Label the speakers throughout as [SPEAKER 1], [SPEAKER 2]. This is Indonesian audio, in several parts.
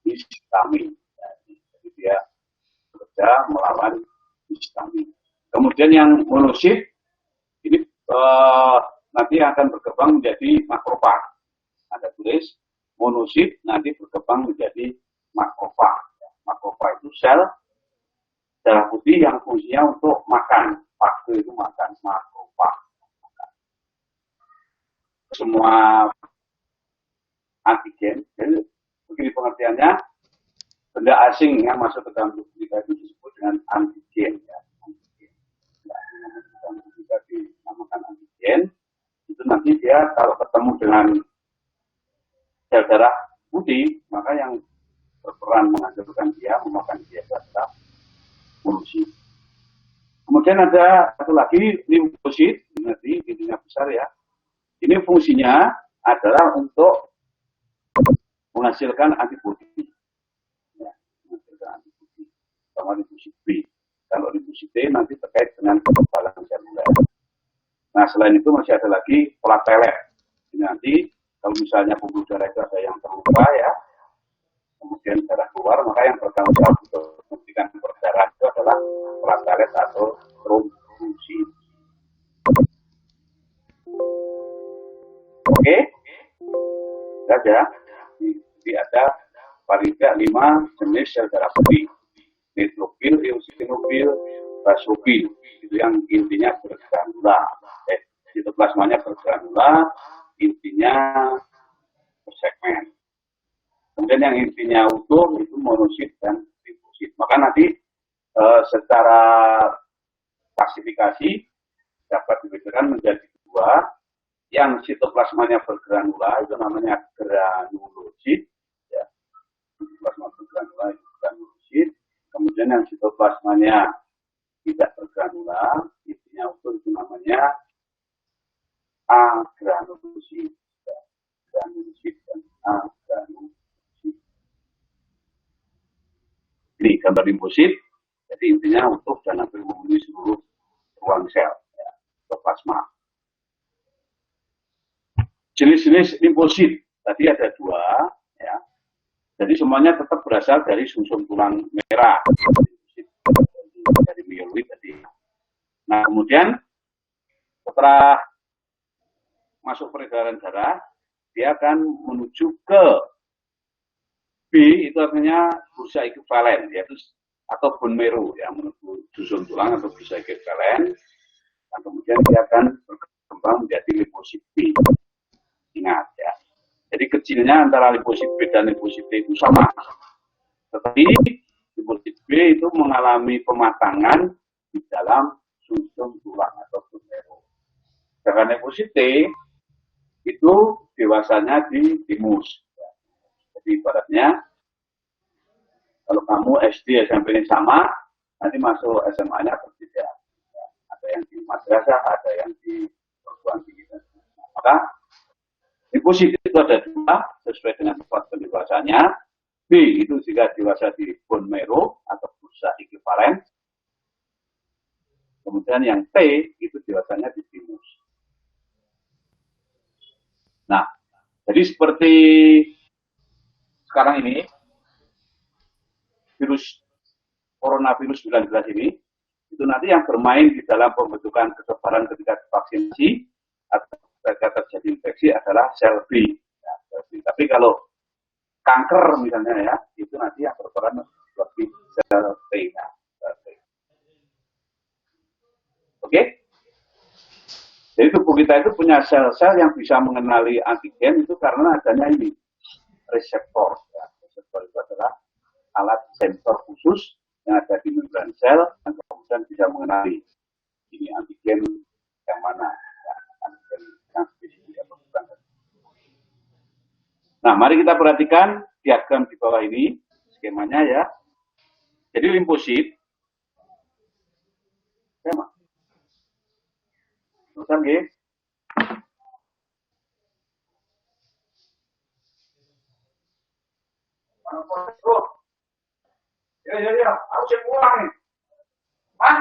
[SPEAKER 1] histamin. Jadi dia bekerja melawan histamin. Kemudian yang monosit ini nanti akan berkembang menjadi makrofag. Ada tulis monosit nanti berkembang menjadi makrofag. Makrofag itu sel darah putih yang fungsinya untuk makan. Fage itu makan, makrofag. Semua antigen, jadi begini pengertiannya, benda asing yang masuk ke dalam tubuh kita itu disebut dengan antigen. Ya. Antigen. Jika dinamakan antigen, itu nanti dia kalau ketemu dengan sel darah putih, maka yang berperan menghancurkan dia, memakan dia adalah monosit. Kemudian ada satu lagi limfosit, nanti intinya besar ya. Ini fungsinya adalah untuk menghasilkan antibodi. Ya, menghasilkan antibodi. Sama limfosit B. Kalau limfosit D nanti terkait dengan kekebalan seluler. Nah, selain itu masih ada lagi platelet. Ini nanti kalau misalnya pembuluh darah itu ada yang terluka ya, kemudian darah keluar, maka yang bertanggung jawab untuk menghentikan perdarahan itu adalah platelet atau trombosit. Oke, saja. Jadi ada paling tidak 5 jenis sel darah putih: neutrofil, eosinofil, basofil. Itu yang intinya bergranula. Sitoplasmanya bergranula, intinya bersegmen. Kemudian yang intinya utuh itu monosit dan limfosit. Maka nanti secara klasifikasi dapat dibedakan menjadi 2. Yang sitoplasmanya bergranula itu namanya granulosit. Ya. Sitoplasma bergranula itu granulosit. Kemudian yang sitoplasmanya tidak bergranula, intinya utuh itu namanya agranulosit. Ya. Granulosit dan agranulosit. Ini gambar limfosit. Jadi intinya utuh dan hampir memenuhi seluruh ruang sel, ya, sitoplasma. Jenis-jenis limfosit tadi ada 2, ya. Jadi semuanya tetap berasal dari sumsum tulang merah, dari mieloid tadi. Nah, kemudian setelah masuk peredaran darah, dia akan menuju ke B, itu artinya bursa ekivalen, yaitu atau bone marrow, ya, menuju susun tulang atau bursa ekivalen. Dan kemudian dia akan berkembang menjadi limfosit B. Ingat ya. Jadi kecilnya antara limfosit B dan limfosit T itu sama. Tetapi limfosit B itu mengalami pematangan di dalam sumsum tulang atau bone marrow. Sedangkan limfosit T itu dewasanya di timus. Jadi ibaratnya kalau kamu SD SMP ini sama, nanti masuk SMA-nya berbeda. Ada yang di madrasah, ada yang di perguruan tinggi. Maka limfosit itu ada 2 sesuai dengan tempat pendewasaannya. B itu jika dewasa di bone marrow atau bursa ekivalen. Kemudian yang T itu dewasanya di timus. Nah, jadi seperti sekarang ini virus coronavirus 19 ini itu nanti yang bermain di dalam pembentukan kekebalan ketika vaksinasi atau ketika terjadi infeksi adalah sel B. Ya, sel B. Tapi kalau kanker misalnya ya, itu nanti yang berperan lebih sel T. Ya, sel T. Oke? Jadi tubuh kita itu punya sel-sel yang bisa mengenali antigen itu karena adanya ini reseptor. Ya. Reseptor itu adalah alat sensor khusus yang ada di membran sel dan kemudian bisa mengenali ini antigen yang mana. Ya, antigen yang spesifik atau bukan. Nah, mari kita perhatikan diagram di bawah ini, skemanya ya. Jadi limfosit, skema. Terusan ya. Ya, aku cek ulang nih. Hah?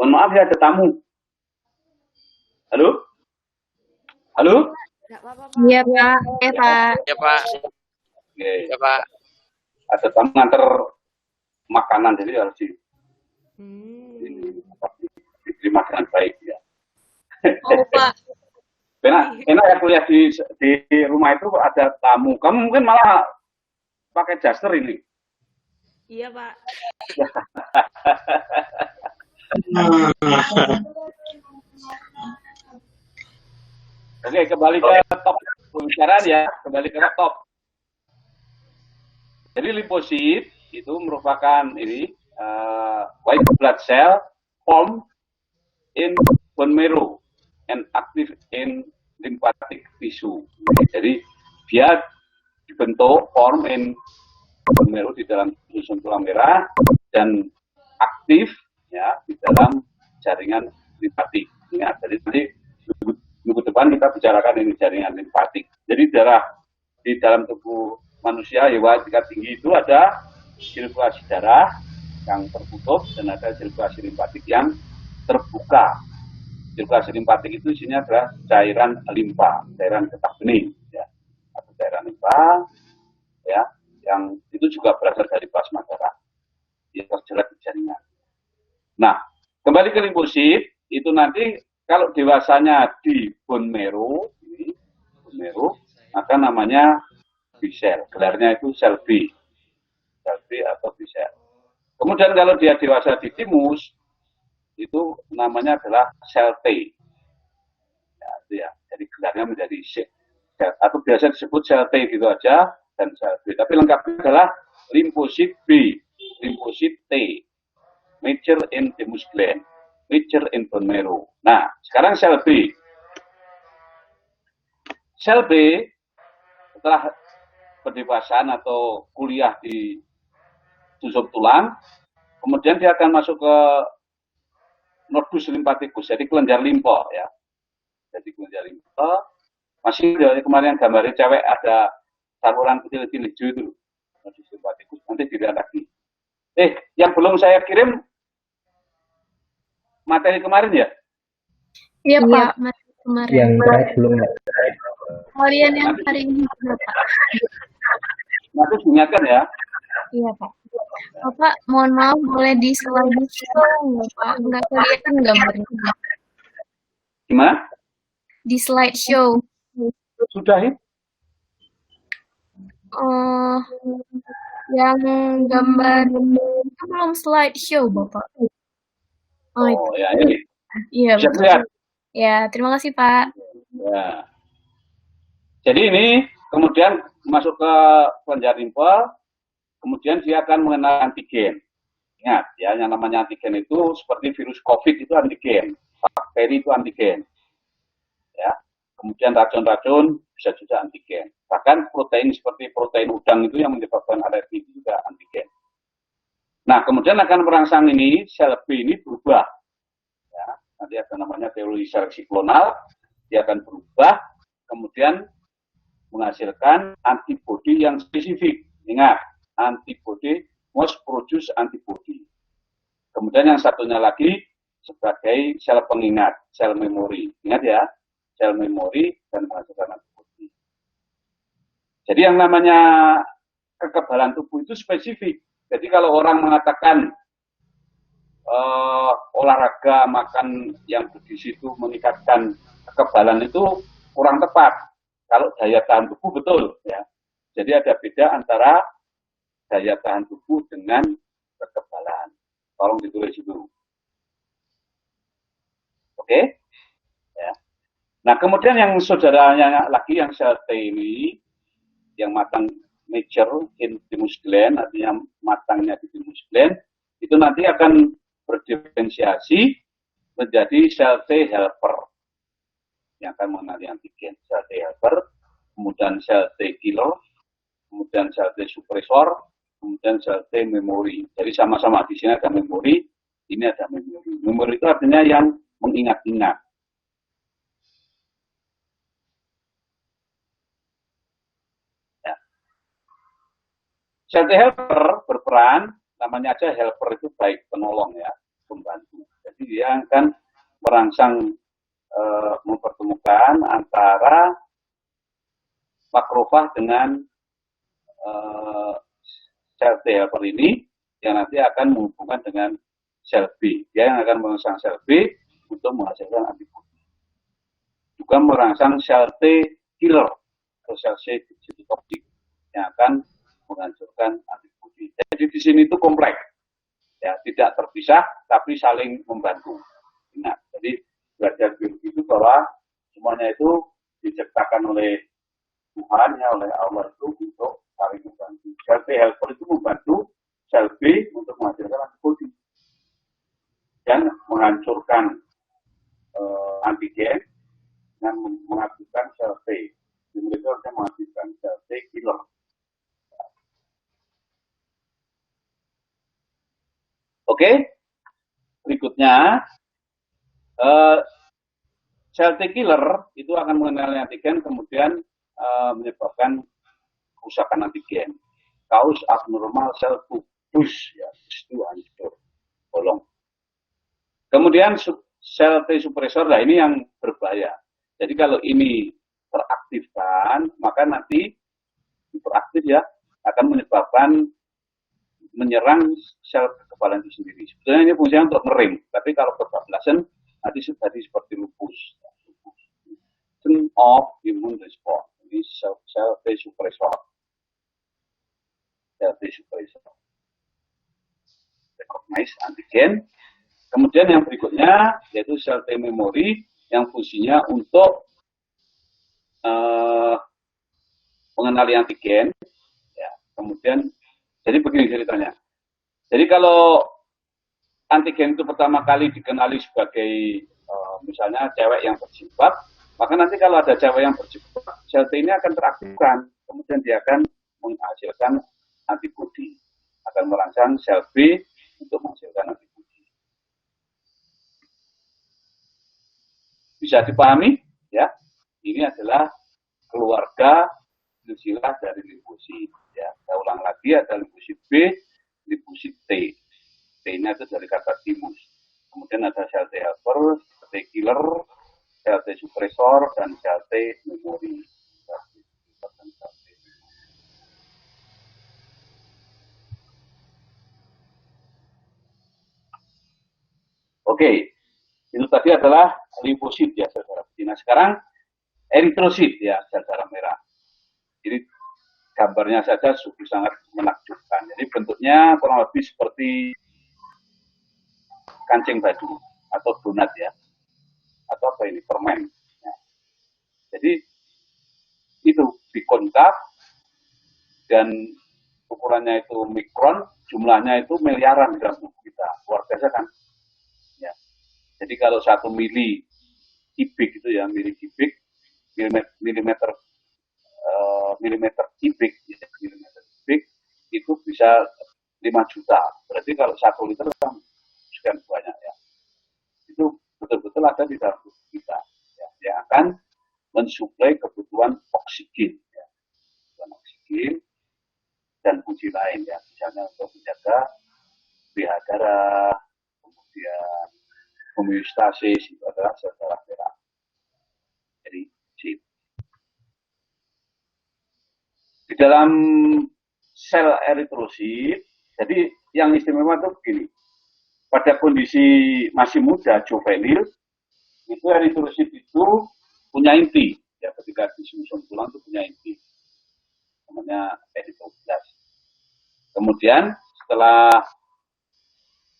[SPEAKER 1] Mohon maaf ya, ada tamu. Halo? Halo?
[SPEAKER 2] Iya Pak, Pak.
[SPEAKER 3] Ya Pak,
[SPEAKER 1] Oke.
[SPEAKER 3] ya Pak.
[SPEAKER 1] Ada tamu nganter makanan, jadi harus diterima dengan baik ya.
[SPEAKER 2] Oh Pak.
[SPEAKER 1] Enak ya kuliah di rumah itu ada tamu. Kamu mungkin malah pakai daster ini.
[SPEAKER 4] Iya Pak.
[SPEAKER 1] Oke, kembali ke top pembicaraan ya. Kembali ke top. Jadi limfosit itu merupakan white blood cell formed in bone marrow and active in lymphatic tissue. Jadi dia dibentuk form in bone marrow di dalam susun tulang merah dan aktif ya di dalam jaringan limfatik. Ingat, jadi nanti minggu depan kita bicarakan ini jaringan limfatik. Jadi darah di dalam tubuh manusia hewan tingkat tinggi itu ada sirkulasi darah yang tertutup dan ada sirkulasi limfatik yang terbuka. Sirkulasi limpatik itu isinya adalah cairan limpa, cairan getah bening, ya, atau cairan limpa, ya, yang itu juga berasal dari plasma darah, yang terjerat di jaringan. Nah, kembali ke limfosit, itu nanti kalau dewasanya di bone marrow, maka namanya B-cell, gelarnya itu sel B atau B-cell. Kemudian kalau dia dewasa di timus, itu namanya adalah sel T. Ya, itu ya. Jadi gelarnya menjadi sel, atau biasa disebut sel T gitu aja dan sel B. Tapi lengkapnya adalah limfosit B, limfosit T, mature in thymus gland, mature in bone marrow. Nah, sekarang sel B. Sel B setelah pendewasaan atau kuliah di susun tulang, kemudian dia akan masuk ke nodus limfatikus, jadi kelenjar limpa ya. Jadi kelenjar limpa, masih dari kemarin gambarnya cewek ada saluran kecil-kecil hijau itu, nodus limfatikus, nanti dilihat lagi. Yang belum saya kirim materi kemarin ya?
[SPEAKER 2] Iya Pak, kemarin.
[SPEAKER 5] Yang terakhir belum ya.
[SPEAKER 2] Kalian yang hari ini Pak.
[SPEAKER 1] Nanti diingatkan ya.
[SPEAKER 2] Iya Pak. Bapak, mohon maaf boleh di slide show nggak Pak? Nggak kelihatan gambarnya.
[SPEAKER 1] Gimana?
[SPEAKER 2] Di slide show.
[SPEAKER 1] Sudah ya?
[SPEAKER 2] Yang gambar itu belum slide show Bapak.
[SPEAKER 1] Oh ya ini.
[SPEAKER 2] Iya.
[SPEAKER 1] Bisa lihat.
[SPEAKER 2] Ya, terima kasih Pak.
[SPEAKER 1] Ya. Jadi ini kemudian masuk ke kelenjar limpa, kemudian dia akan mengenal antigen. Ingat ya, yang namanya antigen itu seperti virus COVID itu antigen, bakteri itu antigen. Ya. Kemudian racun-racun bisa juga antigen. Bahkan protein seperti protein udang itu yang menyebabkan alergi itu juga antigen. Nah, kemudian akan merangsang ini sel B ini berubah. Ya, nanti ada namanya teori seleksi klonal, dia akan berubah, kemudian menghasilkan antibodi yang spesifik. Ingat, antibodi must produce antibody. Kemudian yang satunya lagi sebagai sel pengingat, sel memori. Ingat ya, sel memori dan menghasilkan antibodi. Jadi yang namanya kekebalan tubuh itu spesifik. Jadi kalau orang mengatakan olahraga, makan yang bergizi itu meningkatkan kekebalan itu kurang tepat. Kalau daya tahan tubuh betul ya. Jadi ada beda antara daya tahan tubuh dengan kekebalan. Tolong ditulis dulu. Oke? Ya. Nah, kemudian yang saudaranya lagi yang sel T ini yang matang mature in thymus gland, artinya matangnya di thymus gland, itu nanti akan berdiferensiasi menjadi sel T helper yang akan mengenali antigen, sel T helper, kemudian sel T killer, kemudian sel T suppressor, kemudian sel T memori. Jadi sama-sama di sini ada memori, ini ada memori. Memori itu artinya yang mengingat-ingat. Ya. Sel T helper berperan, namanya aja helper itu baik penolong ya, pembantu. Jadi Jadi dia akan merangsang mempertemukan antara makrofag dengan sel T helper ini yang nanti akan menghubungkan dengan sel B. Dia yang akan merangsang sel B untuk menghasilkan antibodi. Juga merangsang sel T killer atau sel C toksik yang akan menghancurkan antibodi. Jadi di sini itu kompleks, ya, tidak terpisah tapi saling membantu. Nah, jadi belajar biologi itu bahwa semuanya itu diciptakan oleh Tuhan, ya, oleh Allah itu untuk saling membantu. Sel T helper itu membantu sel B untuk menghasilkan antibodi dan menghancurkan antigen dan mengaktifkan sel T. Mereka harusnya mengaktifkan sel T killer. Oke, berikutnya sel T killer itu akan mengenali antigen, kemudian menyebabkan kerusakan antigen. Cause abnormal cell to push, ya, itu hancur, bolong. Kemudian sel T suppressor, nah ini yang berbahaya. Jadi kalau ini teraktifkan, maka nanti hiperaktif, ya, akan menyebabkan menyerang sel kekebalan itu sendiri. Sebetulnya ini fungsinya untuk ngering, tapi kalau kebablasan nanti seperti lupus. Turn off immune response. Ini sel T suppressor. Sel T suppressor. Recognize antigen. Kemudian yang berikutnya yaitu sel T memory yang fungsinya untuk mengenali antigen. Ya, kemudian jadi begini ceritanya. Jadi kalau antigen itu pertama kali dikenali sebagai misalnya cewek yang berjilbab, maka nanti kalau ada cewek yang berjilbab, sel T ini akan teraktifkan, kemudian dia akan menghasilkan antibodi, akan merangsang sel B untuk menghasilkan antibodi. Bisa dipahami, ya? Ini adalah keluarga silsilah dari limfosit. Ya, saya ulang lagi, ada limfosit B, limfosit T. T-nya itu dari kata timus. Kemudian ada sel T helper, T killer, sel T suppressor, dan sel T memory. Oke, itu tadi adalah limfosit, ya, sel darah putih. Nah, sekarang eritrosit, ya, sel darah merah. Jadi gambarnya saja sungguh sangat menakjubkan. Jadi bentuknya kurang lebih seperti kancing baju atau donat, ya, atau apa ini, permen. Ya. Jadi itu bikonkav dan ukurannya itu mikron, jumlahnya itu miliaran dalam tubuh kita. Luar biasa kan? Ya. Jadi kalau 1 mili kubik itu, ya, milimeter kubik, ya, milimeter kubik itu bisa 5 juta. Berarti kalau 1 liter kan sekian banyak, ya. Itu betul-betul ada di dalam tubuh kita, ya, yang akan mensuplai kebutuhan oksigen, ya, kebutuhan oksigen dan fungsi lain, ya, misalnya untuk menjaga pH darah, kemudian homeostasis, itu adalah sel darah merah. Jadi di dalam sel eritrosit, jadi yang istimewa itu begini, pada kondisi masih muda, juvenil, itu eritrosit itu punya inti, ya, ketika disusun tulang itu punya inti, namanya eritroblast. Kemudian setelah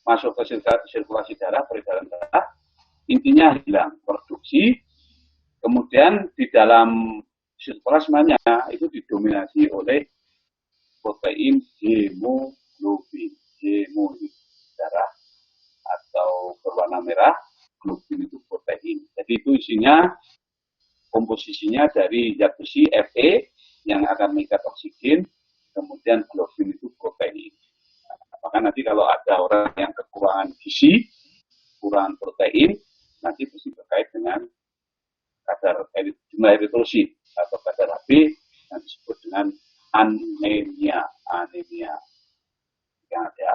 [SPEAKER 1] masuk ke sirkulasi darah, peredaran darah, intinya hilang, produksi, kemudian di dalam sitoplasmanya itu didominasi oleh protein hemoglobin. Hemoglobin darah atau berwarna merah, globin itu protein. Jadi itu isinya, komposisinya dari zat besi Fe yang akan mengikat oksigen, kemudian globin itu protein. Maka nanti kalau ada orang yang kekurangan gizi, kurang protein, nanti mesti terkait dengan kadar jumlah eritrosit atau kadar Hb yang disebut dengan anemia. Anemia. Ya.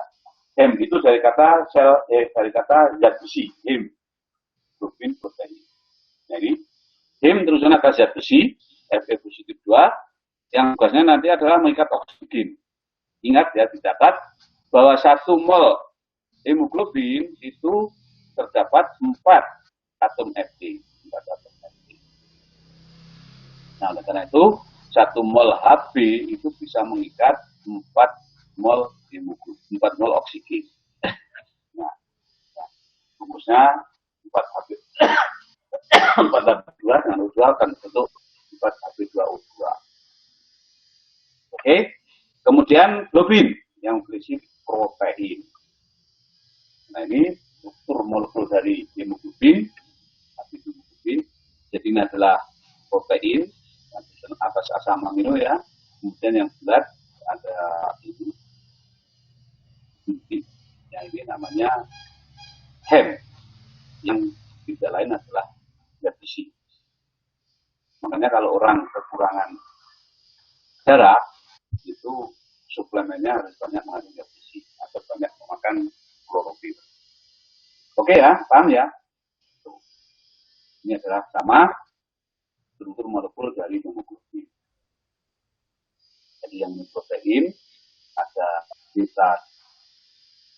[SPEAKER 1] Hem itu dari kata dari kata zat besi, hemoglobin protein. Jadi hem terusannya kata zat besi, Fe positif 2, yang tugasnya nanti adalah mengikat oksigen. Ingat ya, dicatat bahwa 1 mol hemoglobin itu terdapat 4 atom Fe. 4 atom Fe. Nah, oleh karena itu 1 mol Hb itu bisa mengikat 4 mol hemoglobin, 4 mol oksigen. Nah, rumusnya 4 Hb 4 Hb2 dengan O2 akan bentuk 4 Hb2O2. Oke. Kemudian globin yang berisi protein. Nah, ini struktur molekul dari hemoglobin. Jadi ini adalah protein atas asam amino ya. Kemudian yang bulat ada ini. Yang ini namanya hem. Yang tidak lain adalah zat besi. Makanya kalau orang kekurangan darah itu suplemennya harus banyak mengandung zat besi atau banyak memakan klorofil. Oke ya, paham ya? Ini adalah sama struktur molekul dari hemoglobin. Jadi yang protein ada beta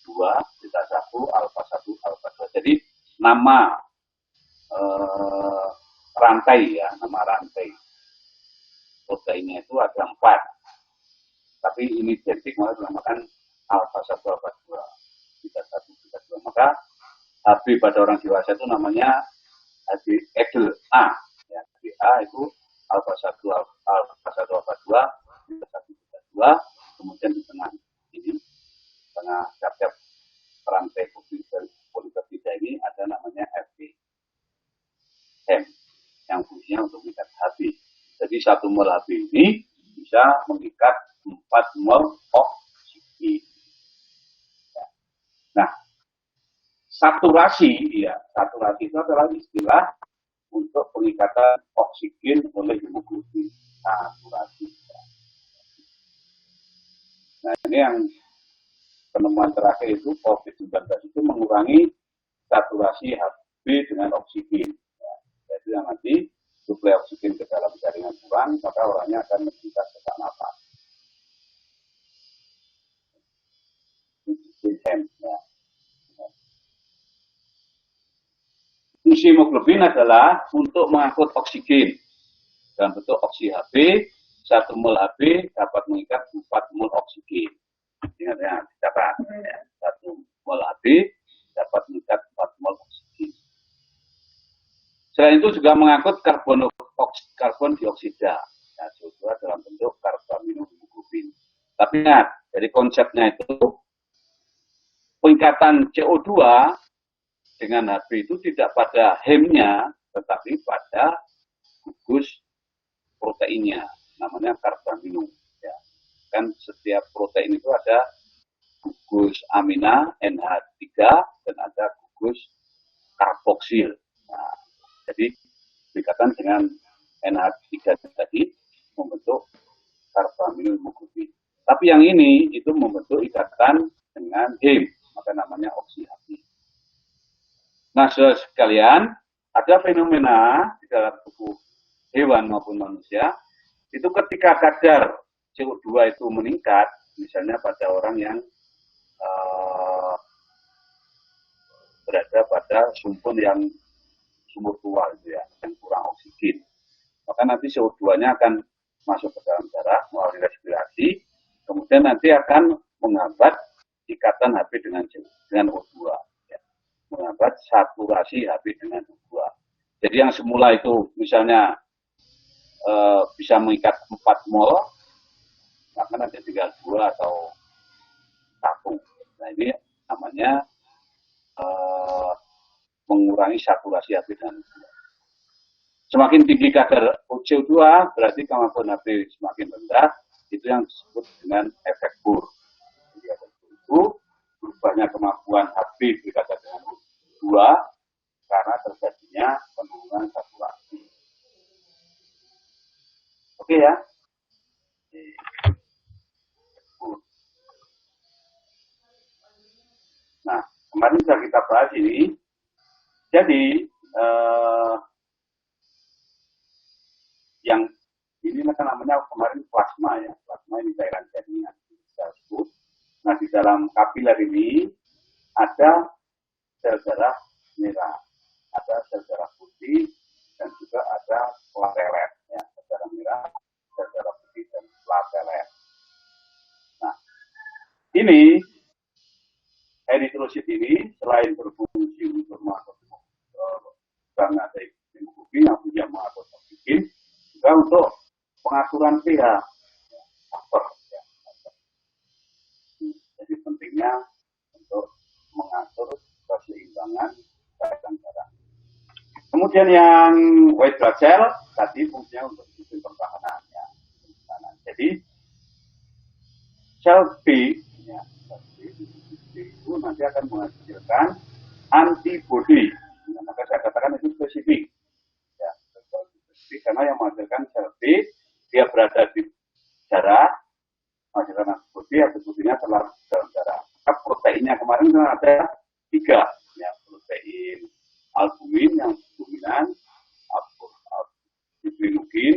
[SPEAKER 1] 2, beta 1, alfa 1, alfa 2. Jadi nama rantai ya, nama rantai proteinnya itu ada 4. Tapi ini identik malah dinamakan alfa 1, alfa 2, beta 1, beta 2. Maka Hb pada orang dewasa itu namanya Hb Egel A. Ya, Hb A itu alfa 1, alfa 1, alfa 2, beta 1, beta 2. Kemudian di tengah ini, tengah cap-cap rantai polipeptida ini ada namanya Fp. Hem yang fungsinya untuk mengikat Hb. Jadi 1 mol Hb ini bisa mengikat 4 mol oksigen. Nah, saturasi itu adalah istilah untuk pengikatan oksigen oleh hemoglobin. Saturasi. Nah, ini yang penemuan terakhir itu COVID-19 itu mengurangi saturasi Hb dengan oksigen. Jadi yang nanti suplai oksigen ke dalam jaringan kurang, maka orangnya akan menderita sesak napas. Ya. Fungsi hemoglobin adalah untuk mengangkut oksigen dalam bentuk oksi Hb. 1 mol Hb dapat mengikat 4 mol oksigen. Ingat ya, dicatat. 1 mol Hb dapat mengikat 4 mol oksigen. Selain itu juga mengangkut karbon dioksida, ya, CO2 dalam bentuk karbaminohemoglobin. Tapi ingat, dari konsepnya itu pengikatan CO2 dengan Hb itu tidak pada hemnya, tetapi pada gugus proteinnya, namanya karbamino. Ya. Kan setiap protein itu ada gugus amina NH3 dan ada gugus karboksil. Nah, jadi berikatan dengan NH3 tadi membentuk karbaminohemoglobin. Tapi yang ini itu membentuk ikatan dengan hem, maka namanya oksi Hb. Nah, saudara sekalian, ada fenomena di dalam tubuh hewan maupun manusia, itu ketika kadar CO2 itu meningkat, misalnya pada orang yang berada pada sumur tua gitu ya, yang kurang oksigen. Maka nanti CO2-nya akan masuk ke dalam darah melalui respirasi, kemudian nanti akan menghambat ikatan Hb dengan O2, ya. Menghambat saturasi Hb dengan O2. Jadi yang semula itu misalnya bisa mengikat 4 mol, maka nanti tinggal 2 atau 1. Nah, ini namanya mengurangi saturasi Hb dengan O2. Semakin tinggi kadar CO2 berarti kemampuan Hb semakin rendah, itu yang disebut dengan efek Bohr. Jadi efek Bohr itu berubahnya kemampuan Hb berkaitan dengan O2 karena terjadinya penurunan saturasi. Oke ya. kemarin sudah kita bahas ini. Jadi yang ini kan namanya kemarin plasma ya. Plasma ini cairan jaringan tersebut. Nah di dalam kapiler ini ada sel darah merah, ada sel darah putih, dan juga ada platelet ya, sel darah merah, sel darah putih dan platelet. Nah ini eritrosit ini selain berfungsi untuk mengatur karena ada hemoglobin yang punya mengatur oksigen, juga untuk pengaturan pH upper ya. Jadi pentingnya untuk mengatur keseimbangan cairan darah. Kemudian yang white blood cell tadi fungsinya untuk sistem pertahanan ya. Jadi sel B ya, sel B itu nanti akan menghasilkan antibodi. Nah, maka saya katakan itu spesifik. Ya, spesifik karena yang menghasilkan sel B dia berada di darah, menghasilkan antibodinya dalam darah. Maka proteinnya kemarin kan ada 3, ya, protein albumin yang dominan, globulin,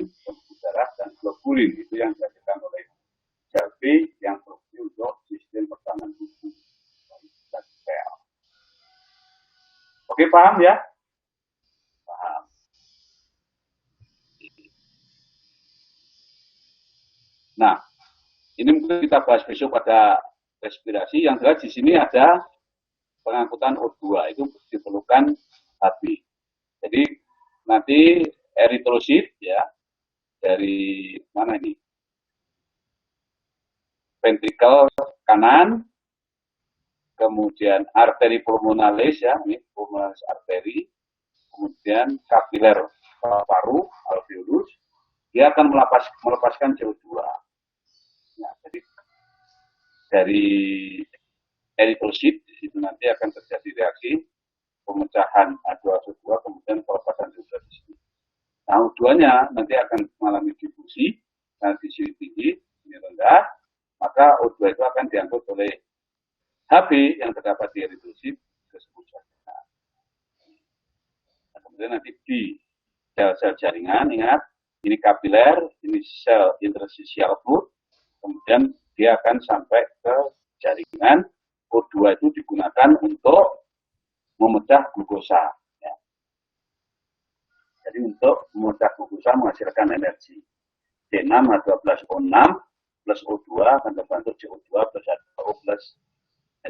[SPEAKER 1] darah dan globulin itu yang dihasilkan oleh sel B yang berfungsi untuk sistem pertahanan tubuh. Oke, paham ya? Paham. Nah, ini mungkin kita bahas besok pada respirasi. Yang jelas di sini ada pengangkutan O2, itu diperlukan HB. Jadi nanti eritrosit ya dari mana ini? Ventrikel kanan, kemudian arteri pulmonalis ya, ini pulmonalis arteri, kemudian kapiler paru alveolus, dia akan melepaskan CO2. Nah, jadi dari eritrosit itu nanti akan terjadi reaksi pemecahan H2SO2 kemudian pelepasan CO2 di sini. Nah, O2-nya nanti akan mengalami difusi, nah di sini tinggi, ini rendah, maka O2 itu akan diangkut oleh HB yang terdapat di eritrosit tersebut. Nah, kemudian nanti di sel-sel jaringan, ingat, ini kapiler, ini sel interstitial fluid, kemudian dia akan sampai ke jaringan. O2 itu digunakan untuk memecah glukosa. Ya. Jadi untuk memecah glukosa menghasilkan energi. C6H12O6 plus O2 akan terbantu CO2 plus H2O plus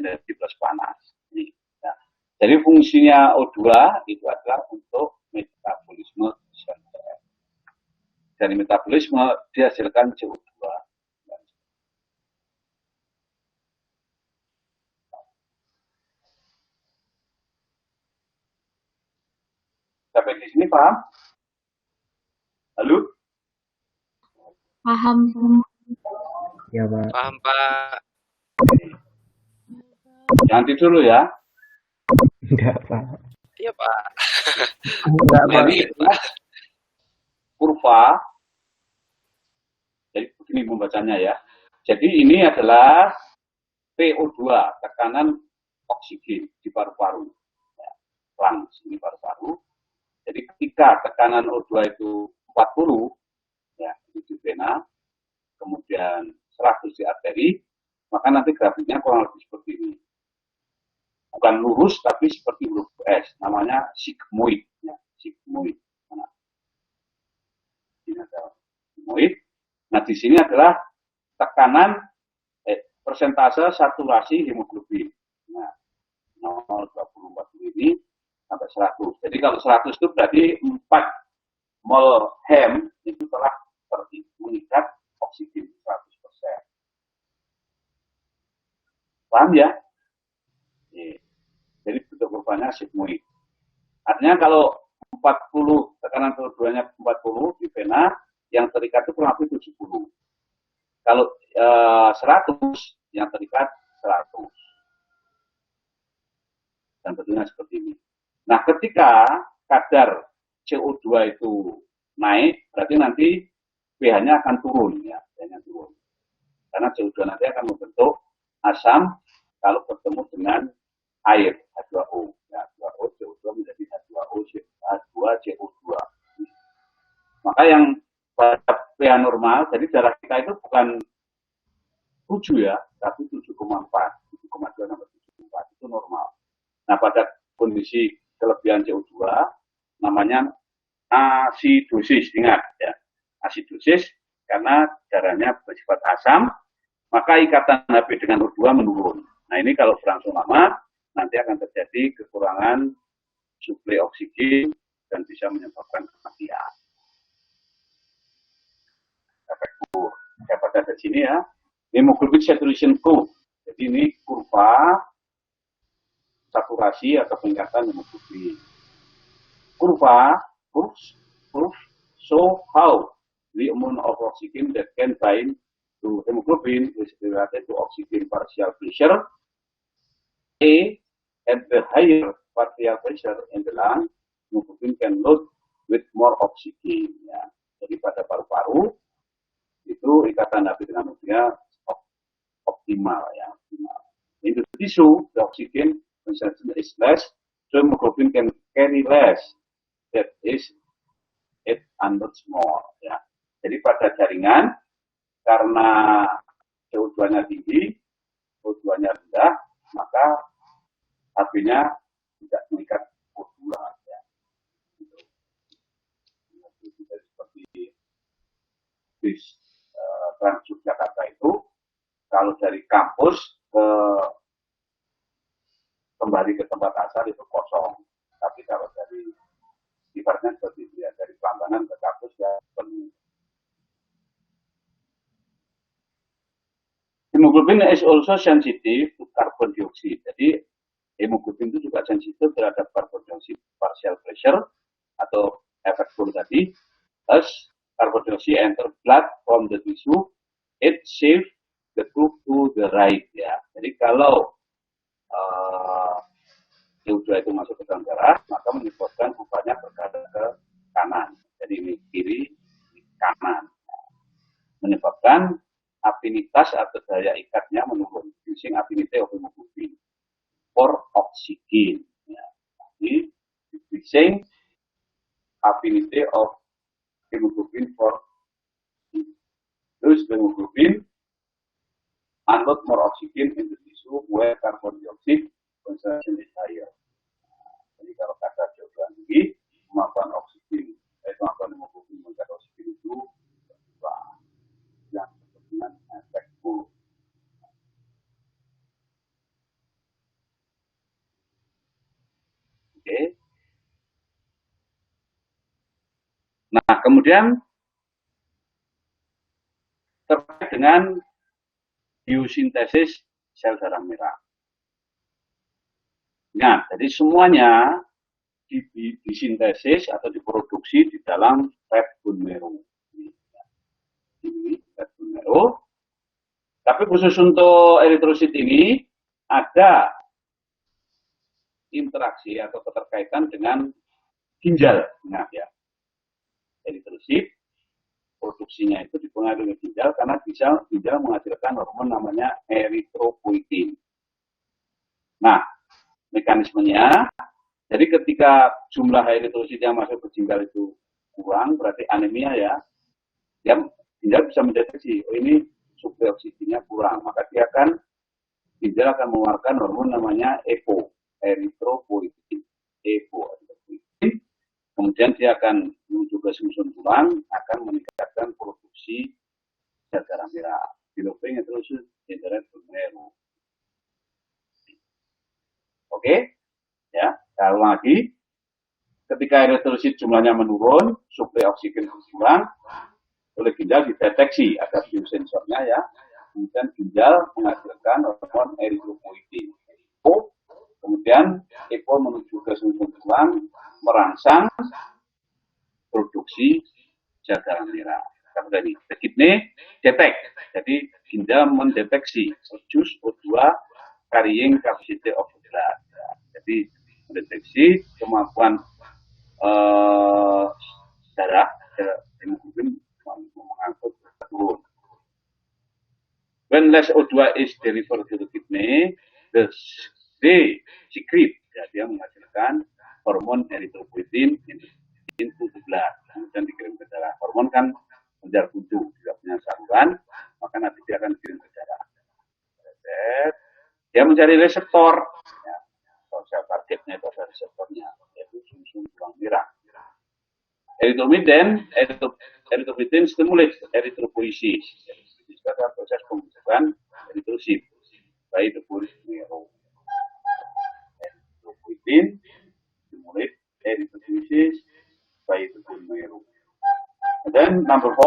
[SPEAKER 1] energi plus panas. Ini. Nah, jadi fungsinya O2 itu adalah untuk metabolisme sel. Dari metabolisme dihasilkan CO2. Sampai di sini paham? Halo?
[SPEAKER 2] Paham.
[SPEAKER 3] Ya, Pak.
[SPEAKER 5] Paham, Pak.
[SPEAKER 1] Jangan tidur dulu ya.
[SPEAKER 3] Enggak, Pak.
[SPEAKER 5] Iya, Pak.
[SPEAKER 3] Enggak,
[SPEAKER 1] Nah,
[SPEAKER 3] Pak.
[SPEAKER 1] ini adalah kurva. Jadi begini membacanya ya. Jadi ini adalah PO2, tekanan oksigen di paru-paru. Ya, lungs, ini paru-paru. Jadi ketika tekanan O2 itu 40, ya, itu di vena, kemudian 100 di arteri, maka nanti grafiknya kurang lebih seperti ini. Bukan lurus, tapi seperti huruf S, namanya sigmoid. Ya, sigmoid. Nah, ini ada sigmoid. Nah, di sini adalah tekanan persentase saturasi hemoglobin. Nah, 0,20 ini sampai 100. Jadi kalau 100 itu berarti 4 mol hem itu telah mengikat oksigen 100%. Paham ya? Jadi bentuk kurvanya sigmoid. Artinya kalau 40 tekanan CO2-nya 40 di vena, yang terikat itu kurang lebih 70. Kalau 100 yang terikat 100. Dan bentuknya seperti ini. Nah, ketika kadar CO2 itu naik, berarti nanti pH-nya akan turun ya, pH-nya turun. Karena CO2 nanti akan membentuk asam kalau bertemu dengan air H2O. Ya, H2O, CO2 menjadi H2O, H2CO2. Maka yang pada pH normal, jadi darah kita itu bukan 7 ya, tapi 7,4, 7,2 sampai 7,4 itu normal. Nah, pada kondisi kelebihan CO2 namanya asidosis, ingat ya, asidosis karena darahnya bersifat asam, maka ikatan Hb dengan O2 menurun. Nah, ini kalau berlangsung lama nanti akan terjadi kekurangan suplai oksigen dan bisa menyebabkan kematian. Efek buruk. Saya baca di sini ya. Hemoglobin saturation curve. Jadi ini kurva saturasi atau peningkatan hemoglobin. Kurva show how the amount of oxygen that can bind to hemoglobin is related to oxygen partial pressure. At the higher partial pressure in the lung, hemoglobin can load with more oxygen. Ya. Jadi pada paru-paru itu ikatan Hb dengan O2 optimal ya. Optimal. In the tissue, the oxygen concentration is less, so hemoglobin can carry less. That is 800 more. Ya. Jadi pada jaringan karena CO2-nya tinggi, O2-nya rendah, maka Hb-nya tidak mengikat O2. Ya. Seperti bis Trans Yogyakarta itu, kalau dari kampus kembali ke tempat asal itu kosong. Tapi kalau dari ibaratnya seperti itu ya, dari Prambanan ke kampus ya penuh. Hemoglobin is also sensitive to carbon dioxide. Jadi hemoglobin itu juga sensitif terhadap carbon dioxide partial pressure atau efek buruk tadi. Thus, carbon dioxide enter blood from the tissue, it shift the curve to the right ya. Jadi kalau CO2 itu masuk ke dalam darah, maka menyebabkan kurvanya bergerak ke kanan. Jadi ini kiri, ini kanan. Menyebabkan afinitas atau daya ikatnya menurun. Using affinity of hemoglobin for oxygen. Ya. Jadi decreasing affinity of hemoglobin for those hemoglobin unload more oxygen in the tissue where carbon dioxide concentration is higher. Jadi kalau kadar CO2 tinggi, kemampuan oksigen, kemampuan hemoglobin mengikat oksigen itu berubah. Yang disebut dengan efek buruk. Oke. Nah, kemudian terkait dengan biosintesis sel darah merah. Nah, jadi semuanya disintesis atau diproduksi di dalam red bone marrow. Ini red bone marrow. Tapi khusus untuk eritrosit ini ada interaksi atau keterkaitan dengan ginjal. Ingat ya, eritrosit produksinya itu dipengaruhi oleh ginjal karena ginjal menghasilkan hormon namanya eritropoietin. Nah, mekanismenya, jadi ketika jumlah eritrosit yang masuk ke ginjal itu kurang, berarti anemia ya, ginjal bisa mendeteksi, oh ini suplai oksigennya kurang, maka ginjal akan mengeluarkan hormon namanya EPO, eritropoietin, EPO. Kemudian dia akan menuju ke sumsum tulang, akan meningkatkan produksi sel darah merah. Developing eritrosit in the red bone marrow. Oke, ya. Saya ulang lagi. Ketika eritrosit jumlahnya menurun, suplai oksigen berkurang, oleh ginjal dideteksi ada biosensornya ya. Kemudian ginjal menghasilkan hormon eritropoietin. Kemudian EPO menuju ke sumsum tulang, merangsang produksi sel darah merah. Seperti ini. The kidney detect. Jadi ginjal mendeteksi produce O2 carrying capacity of the blood. Jadi mendeteksi kemampuan darah hemoglobin mengangkut turun. When less O2 is delivered to the kidney, the secret, ya, dia menghasilkan hormon eritropoietin into the blood, kemudian dikirim ke darah. Hormon kan menjar buntu, tidak punya saluran, maka nanti dia akan dikirim ke darah. Dia mencari reseptor, ya, sel targetnya itu ada reseptornya, yaitu sumsum tulang merah. Erythropoietin stimulates erythropoiesis. Jadi pada proses pembentukan eritrosit by the bone marrow. Erythropoietin stimulates erythropoiesis by the bone marrow. And then number 4,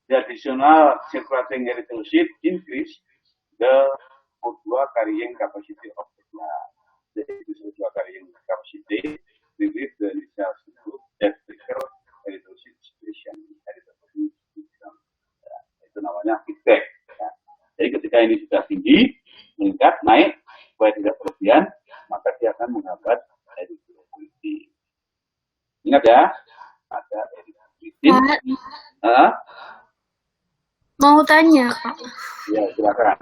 [SPEAKER 1] the additional circulating erythrocyte increase the O2 carrying capacity of the blood. Jadi O2 carrying capacity increase the initial that trigger erythrocyte secretion. Itu namanya feedback. Ya. Jadi ketika ini sudah tinggi, meningkat, naik, supaya tidak berlebihan, maka dia akan menghambat erythropoietin. Ingat ya, ada erythropoietin.
[SPEAKER 2] Mau tanya, Pak.
[SPEAKER 1] Ya, silakan.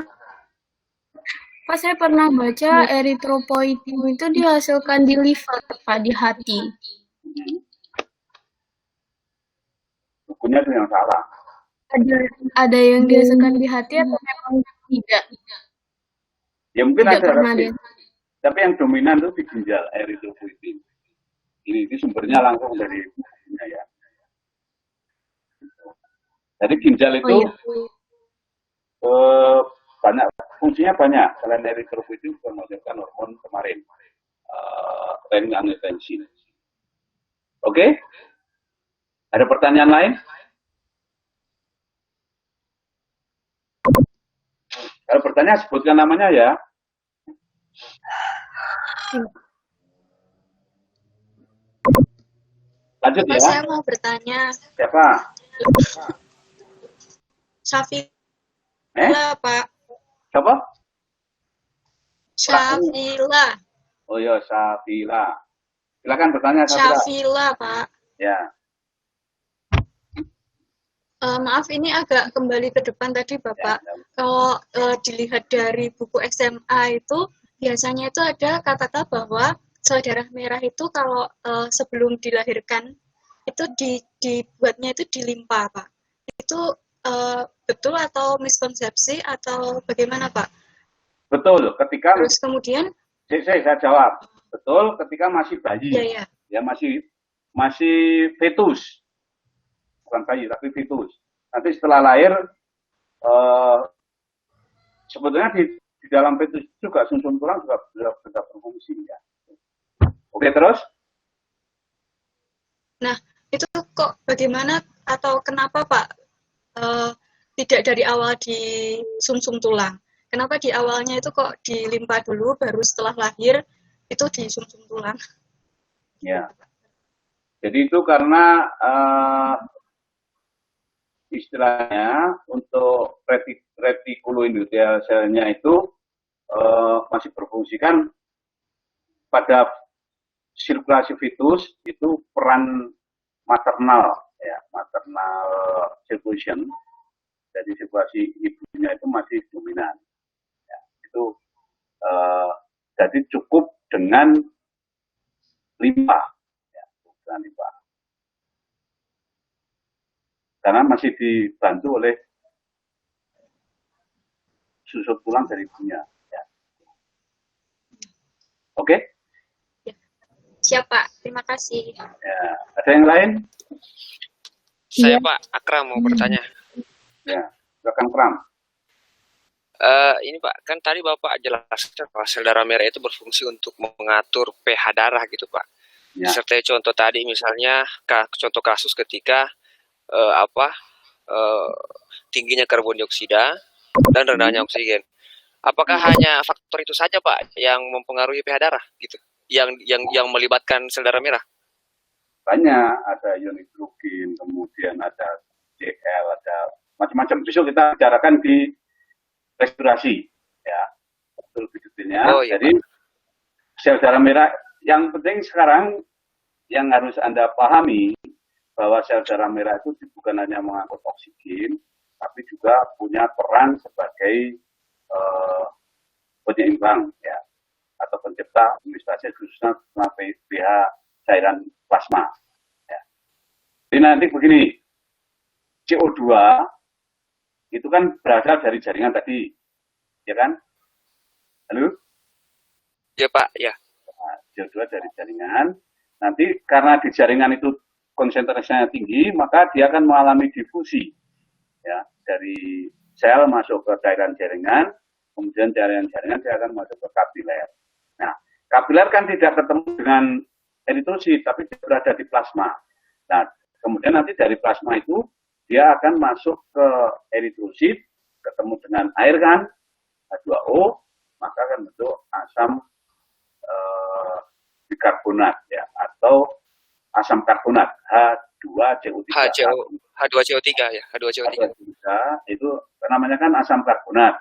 [SPEAKER 2] Pak, saya pernah baca eritropoietin itu dihasilkan di liver, Pak, di hati.
[SPEAKER 1] Bukunya itu yang salah.
[SPEAKER 2] Ada yang dihasilkan di hati atau memang tidak?
[SPEAKER 1] Ya mungkin
[SPEAKER 2] Tidak
[SPEAKER 1] ada,
[SPEAKER 2] pernah
[SPEAKER 1] tapi yang dominan itu di ginjal eritropoietin. Ini sumbernya langsung dari bukunya ya. Jadi ginjal itu banyak fungsinya banyak. Selain eritropoietin juga menghasilkan hormon kemarin, renin-angiotensin. Oke? Ada pertanyaan lain? Kalau pertanyaan sebutkan namanya ya. Lanjut ya.
[SPEAKER 4] Saya mau bertanya.
[SPEAKER 1] Siapa?
[SPEAKER 4] Safila, Pak.
[SPEAKER 1] Siapa?
[SPEAKER 4] Safila.
[SPEAKER 1] Oh iya, Safila. Silakan bertanya, Safila.
[SPEAKER 4] Safila, Pak.
[SPEAKER 1] Ya.
[SPEAKER 4] Maaf, ini agak kembali ke depan tadi, Bapak.
[SPEAKER 1] Ya.
[SPEAKER 4] Kalau dilihat dari buku SMA itu, biasanya itu ada kata-kata bahwa sel darah merah itu kalau sebelum dilahirkan, itu dibuatnya itu di limpa, Pak. Itu betul atau miskonsepsi atau bagaimana, Pak?
[SPEAKER 1] Betul, ketika...
[SPEAKER 4] Terus kemudian...
[SPEAKER 1] Saya jawab. Betul, ketika masih bayi.
[SPEAKER 4] Ya.
[SPEAKER 1] Ya, masih fetus. Bukan bayi, tapi fetus. Nanti setelah lahir, sebetulnya di dalam fetus juga sumsum tulang juga berfungsi. Ya. Oke, terus?
[SPEAKER 4] Nah, itu kok bagaimana atau kenapa, Pak, tidak dari awal di sumsum tulang? Kenapa di awalnya itu kok dilimpa dulu, baru setelah lahir itu di sumsum tulang?
[SPEAKER 1] Ya. Jadi itu karena istilahnya untuk retikuloendothelial selnya itu masih berfungsikan pada sirkulasi fetus, itu peran maternal, ya, maternal circulation. Jadi sirkulasi ibunya itu masih dominan. Ya, itu jadi cukup dengan limpa, ya, dengan limpa. Karena masih dibantu oleh susut tulang dari ibunya. Ya. Oke?
[SPEAKER 4] Ya. Siap, Pak. Terima kasih.
[SPEAKER 1] Ya. Ada yang lain?
[SPEAKER 5] Saya Pak Akram mau bertanya.
[SPEAKER 1] Ya, silakan Kram.
[SPEAKER 5] Ini Pak, kan tadi Bapak jelaskan bahwa sel darah merah itu berfungsi untuk mengatur pH darah gitu Pak.
[SPEAKER 1] Ya.
[SPEAKER 5] Serta contoh tadi misalnya contoh kasus ketika tingginya karbon dioksida dan rendahnya oksigen. Apakah hanya faktor itu saja Pak yang mempengaruhi pH darah gitu? Yang melibatkan sel darah merah?
[SPEAKER 1] Banyak, ada ion hidrogen, kemudian ada Cl, ada macam-macam. Besok kita bicarakan di respirasi, ya, lebih detailnya.
[SPEAKER 5] Oh, iya,
[SPEAKER 1] jadi sel darah merah, yang penting sekarang yang harus Anda pahami bahwa sel darah merah itu bukan hanya mengangkut oksigen, tapi juga punya peran sebagai penyeimbang, ya. atau pencipta homeostasi khususnya pH cairan plasma. Ya. Jadi nanti begini, CO2 itu kan berasal dari jaringan tadi, ya kan? Halo?
[SPEAKER 5] Ya Pak, ya.
[SPEAKER 1] Nah, CO2 dari jaringan. Nanti karena di jaringan itu konsentrasinya tinggi, maka dia akan mengalami difusi, ya, dari sel masuk ke cairan jaringan, kemudian jaringan dia akan masuk ke kapiler. Nah, kapiler kan tidak ketemu dengan eritrosit, tapi dia berada di plasma. Nah, kemudian nanti dari plasma itu dia akan masuk ke eritrosit, ketemu dengan air kan, H2O, maka akan bentuk asam bikarbonat, ya, atau asam karbonat H2CO3.
[SPEAKER 5] H2CO3 ya, H2CO3.
[SPEAKER 1] Itu namanya kan asam karbonat.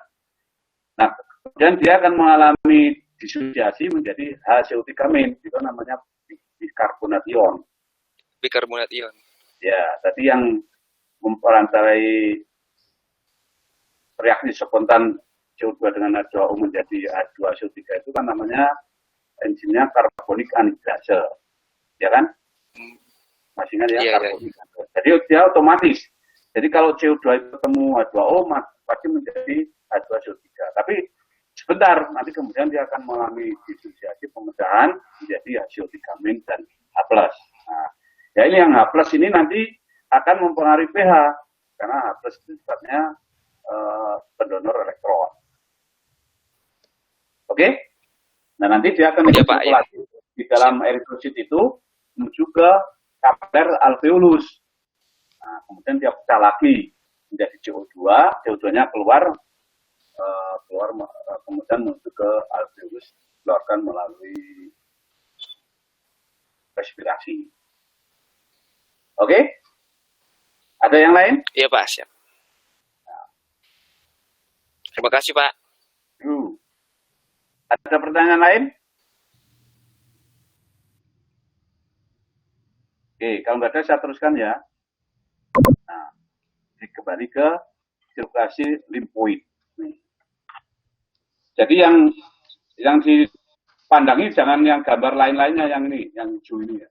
[SPEAKER 1] Nah, kemudian dia akan mengalami disosiasi menjadi HCO3-, itu namanya bikarbonat ion.
[SPEAKER 5] Bikarbonat ion.
[SPEAKER 1] Ya, tadi yang memperantarai reaksi spontan CO2 dengan H2O menjadi H2CO3 itu kan namanya enzimnya karbonik anhidrase, ya kan? Masih ingat ya,
[SPEAKER 5] Iya,
[SPEAKER 1] karbonik anhidrase. Jadi dia otomatis. Jadi kalau CO2 itu ketemu H2O, pasti menjadi H2CO3. Tapi sebentar, nanti kemudian dia akan mengalami disosiasi pemecahan menjadi HCO3- dan H+. Nah, ya ini yang H+ ini nanti akan mempengaruhi pH, karena H+ itu sifatnya pendonor elektron. Oke? Nah, nanti dia akan sirkulasi di dalam eritrosit itu menuju ke kapiler alveolus. Nah, kemudian dia pecah lagi menjadi CO2, CO2-nya keluar kemudian menuju ke alveolus, keluarkan melalui respirasi. Oke? Ada yang lain?
[SPEAKER 5] Iya Pak, siap. Terima kasih Pak.
[SPEAKER 1] Ada pertanyaan lain? Oke, kalau nggak ada saya teruskan ya. Nah, kembali ke sirkulasi limfoid. Jadi yang dipandangi jangan yang gambar lain-lainnya, yang ini, yang hijau ini ya.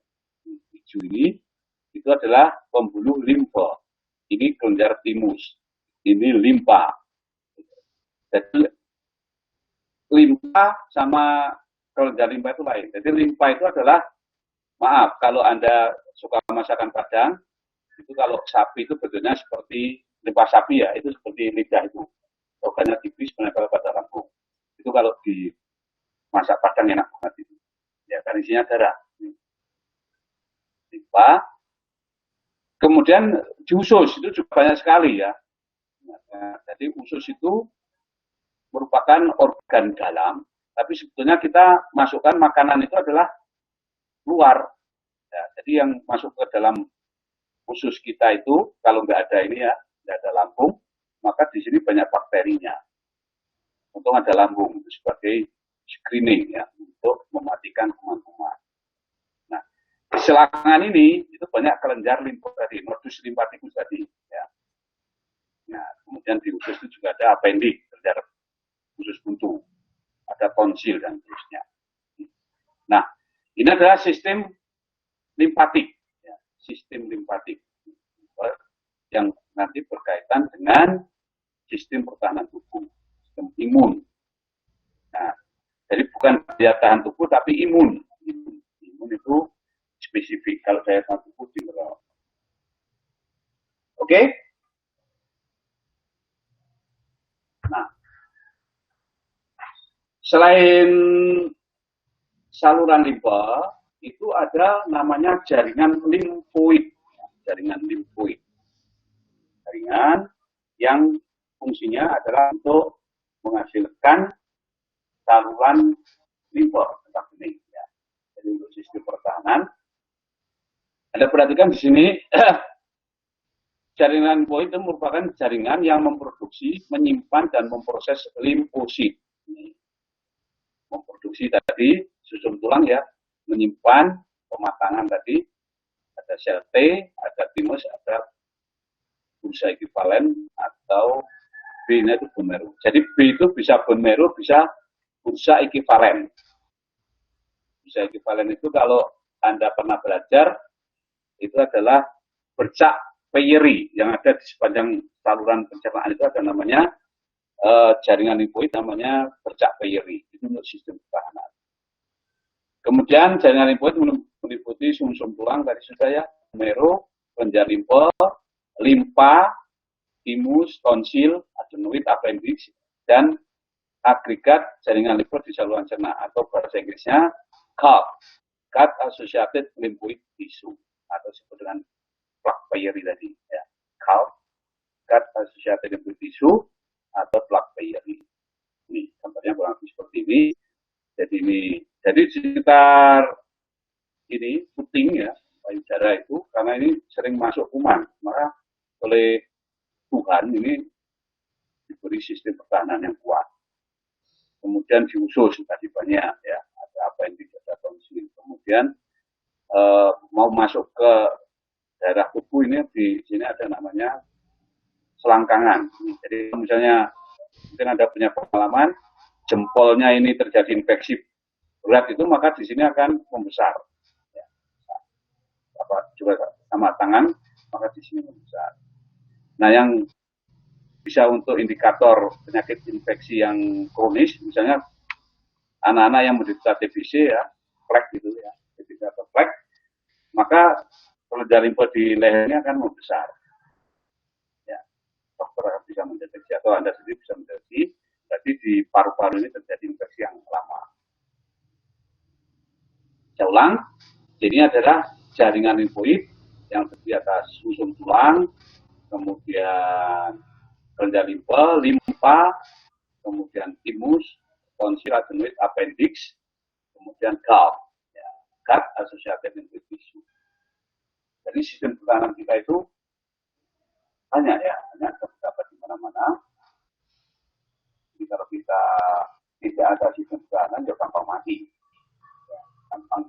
[SPEAKER 1] Hijau ini itu adalah pembuluh limfa. Ini kelenjar timus. Ini limpa. Jadi limpa sama kelenjar limpa itu lain. Jadi limpa itu adalah, maaf, kalau Anda suka masakan Padang, itu kalau sapi itu bentuknya seperti limpa sapi ya, itu seperti lidah itu. Organnya tipis menempel pada lambung. Itu kalau di masak Padang enak banget itu. Ya, kan isinya darah. Limpa. Kemudian di usus itu juga banyak sekali ya. Nah, jadi usus itu merupakan organ dalam, tapi sebetulnya kita masukkan makanan itu adalah luar. Ya, jadi yang masuk ke dalam usus kita itu, kalau nggak ada ini ya, nggak ada lambung, maka di sini banyak bakterinya. Untung ada lambung itu sebagai screening ya, untuk mematikan kuman-kuman. Nah, di selangkangan ini itu banyak kelenjar limfa tadi, nodus limfatikus tadi. Ya. Nah, kemudian di usus itu juga ada appendix, kelenjar usus buntu, ada tonsil dan seterusnya. Nah, ini adalah sistem limfatik, ya, sistem limfatik yang nanti berkaitan dengan sistem pertahanan tubuh, sistem imun. Nah, jadi bukan daya tahan tubuh tapi imun. Imun itu spesifik, kalau daya tahan tubuh general. Oke? Nah, selain saluran limpa, itu ada namanya jaringan limfoid. Jaringan limfoid. Jaringan yang fungsinya adalah untuk menghasilkan saluran limfa tetap ini. Ya. Jadi untuk sistem pertahanan. Anda perhatikan di sini, jaringan limfoid itu merupakan jaringan yang memproduksi, menyimpan, dan memproses limfosit. Memproduksi tadi susun tulang ya, menyimpan pematangan tadi, ada sel T, ada timus, ada bursa ekivalen, atau B-nya itu bone marrow. Jadi B itu bisa bone marrow, bisa bursa ekivalen. Bisa ekuivalen itu kalau Anda pernah belajar, itu adalah bercak Peyery yang ada di sepanjang saluran pencernaan itu ada namanya jaringan limfoid namanya bercak Peyery. Itu untuk sistem pertahanan. Kemudian jaringan limfoid meliputi sumsum tulang tadi sudah ya, mero, kelenjar limpa, timus, tonsil, adenoid, appendix, dan agregat jaringan limfoid di saluran cerna atau bahasa Inggrisnya CALT, Gut Associated Lymphoid Tissue atau disebut dengan plaque Peyery tadi ya. CALT, Gut Associated Lymphoid Tissue atau plaque Peyery. Ini contohnya kurang lebih seperti ini. Jadi sekitar ini puting ya payudara itu karena ini sering masuk kuman, maka oleh Tuhan ini diberi sistem pertahanan yang kuat. Kemudian di usus tadi banyak ya, ada apa yang tidak ada tonsil. Kemudian mau masuk ke daerah tubuh ini di sini ada namanya selangkangan. Jadi misalnya mungkin Anda punya pengalaman jempolnya ini terjadi infeksi berat itu maka di sini akan membesar. Ya. Apa juga sama tangan maka di sini membesar. Nah yang bisa untuk indikator penyakit infeksi yang kronis, misalnya anak-anak yang menderita TBC ya, plek gitu ya, TBC atau plek, maka kelenjar limfoid di lehernya akan membesar. Ya, dokter akan bisa mendeteksi atau Anda sendiri bisa mendeteksi. Jadi di paru-paru ini terjadi infeksi yang lama. Saya ulang, ini adalah jaringan limfoid yang terdiri atas sumsum tulang, kemudian kelenjar limpa, kemudian timus, tonsil, adenoid, appendix, kemudian GALT, ya, Gut Associated Lymphoid Tissue. Jadi sistem pertahanan kita itu banyak ya, banyak terdapat di mana-mana. Jadi kalau kita tidak ada sistem pertahanan, ya gampang mati, ya, gampang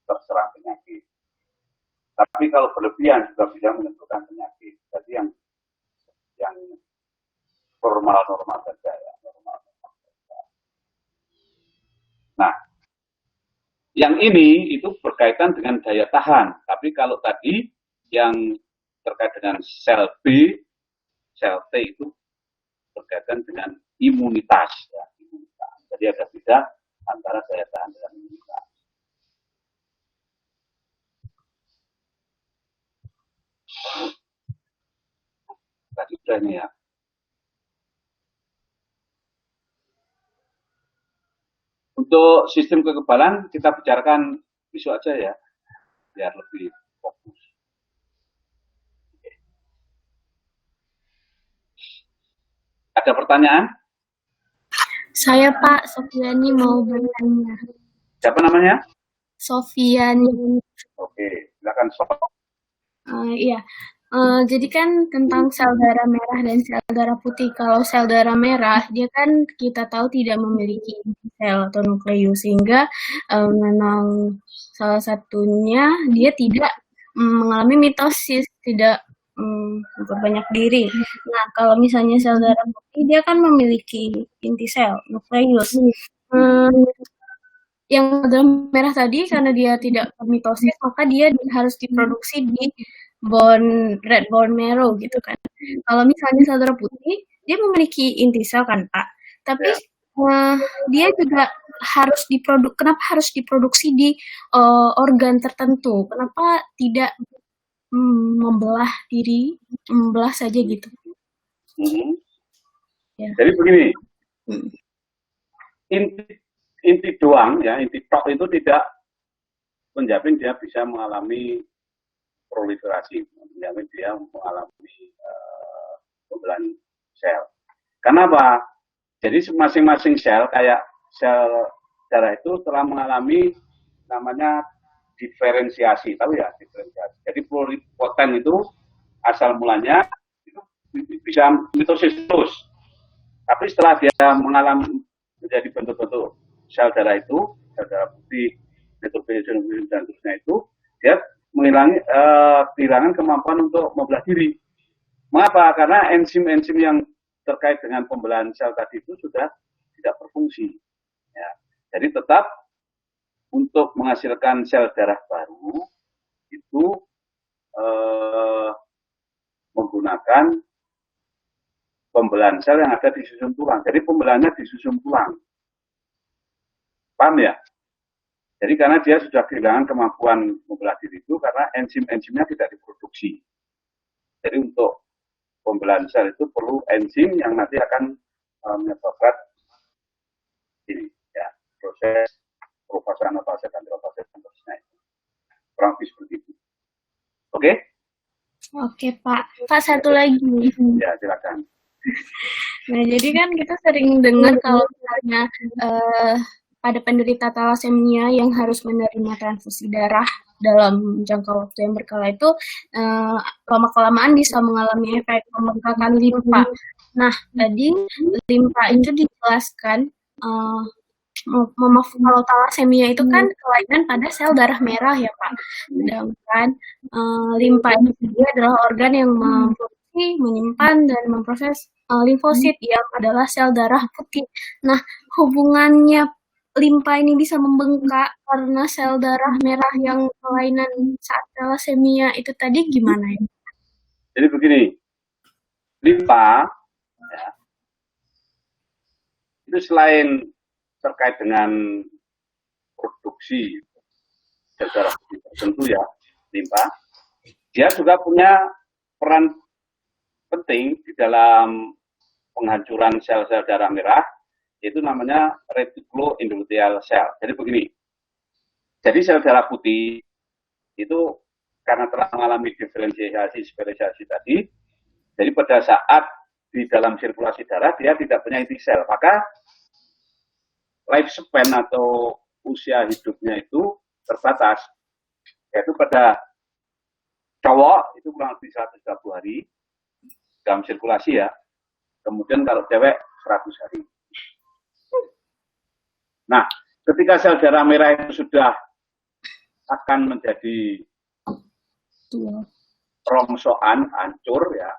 [SPEAKER 1] terserang penyakit. Tapi kalau berlebihan juga bisa menimbulkan penyakit. Jadi yang normal saja ya, normal saja. Nah, yang ini itu berkaitan dengan daya tahan. Tapi kalau tadi yang terkait dengan sel B, sel T itu berkaitan dengan imunitas ya, imunitas. Jadi ada beda antara daya tahan dengan imunitas. Tadi sudah ini ya. Untuk sistem kekebalan kita bicarakan besok aja ya, biar lebih fokus. Oke. Ada pertanyaan?
[SPEAKER 2] Saya Pak Sofiani mau bertanya.
[SPEAKER 1] Siapa namanya?
[SPEAKER 2] Sofiani.
[SPEAKER 1] Oke, silakan Sof.
[SPEAKER 2] Iya. Jadi kan tentang sel darah merah dan sel darah putih. Kalau sel darah merah, dia kan kita tahu tidak memiliki sel atau nukleus, sehingga memang salah satunya dia tidak mengalami mitosis, tidak memperbanyak diri. Nah, kalau misalnya sel darah putih, dia kan memiliki inti sel, nukleus. Yang darah merah tadi karena dia tidak mitosis, maka dia harus diproduksi di red bone marrow gitu kan. Kalau misalnya sel darah putih, dia memiliki inti sel kan Pak, tapi dia juga harus kenapa harus diproduksi di organ tertentu? Kenapa tidak membelah diri, membelah saja gitu?
[SPEAKER 1] Ya. Jadi begini, inti doang ya, inti tok itu tidak menjamin dia bisa mengalami proliferasi, menjamin dia mengalami pembelahan sel. Kenapa? Jadi masing-masing sel kayak sel darah itu telah mengalami namanya diferensiasi, tahu ya diferensiasi. Jadi pluripoten itu asal mulanya itu bisa mitosis terus, tapi setelah dia mengalami menjadi bentuk-bentuk sel darah itu, sel darah putih, neutropenia dan seterusnya itu, dia kehilangan kemampuan untuk membelah diri. Mengapa? Karena enzim-enzim yang terkait dengan pembelahan sel tadi itu sudah tidak berfungsi. Ya. Jadi tetap untuk menghasilkan sel darah baru itu menggunakan pembelahan sel yang ada di susun tulang. Jadi pembelahannya di susun tulang. Paham ya? Jadi karena dia sudah kehilangan kemampuan membelah diri itu karena enzim-enzimnya tidak diproduksi. Jadi untuk pembelahan sel itu perlu enzim yang nanti akan menyebabkan ini ya proses profase, anafase, dan anafase dan seterusnya itu. Kurang lebih seperti itu. Oke?
[SPEAKER 2] Oke, Pak. Pak, satu lagi.
[SPEAKER 1] Ya, silakan.
[SPEAKER 2] Nah, jadi kan kita sering dengar kalau misalnya pada penderita talasemia yang harus menerima transfusi darah dalam jangka waktu yang berkala itu lama-kelamaan bisa mengalami efek pembengkakan limpa. Nah, tadi limpa itu dijelaskan kalau talasemia itu kan kelainan pada sel darah merah ya Pak. Sedangkan limpa itu sendiri adalah organ yang memproduksi, menyimpan, dan memproses limfosit yang adalah sel darah putih. Nah, hubungannya limpa ini bisa membengkak karena sel darah merah yang kelainan saat talasemia itu tadi gimana ya?
[SPEAKER 1] Jadi begini, limpa ya, itu selain terkait dengan produksi sel darah putih tertentu ya, limpa, dia juga punya peran penting di dalam penghancuran sel-sel darah merah, yaitu namanya retikuloendothelial cell. Jadi begini, jadi sel darah putih itu karena telah mengalami diferensiasi spesialisasi tadi, jadi pada saat di dalam sirkulasi darah dia tidak punya inti sel, maka lifespan atau usia hidupnya itu terbatas, yaitu pada cowok itu kurang lebih 120 hari dalam sirkulasi ya, kemudian kalau cewek 100 hari. Nah, ketika sel darah merah itu sudah akan menjadi rongsokan, hancur ya,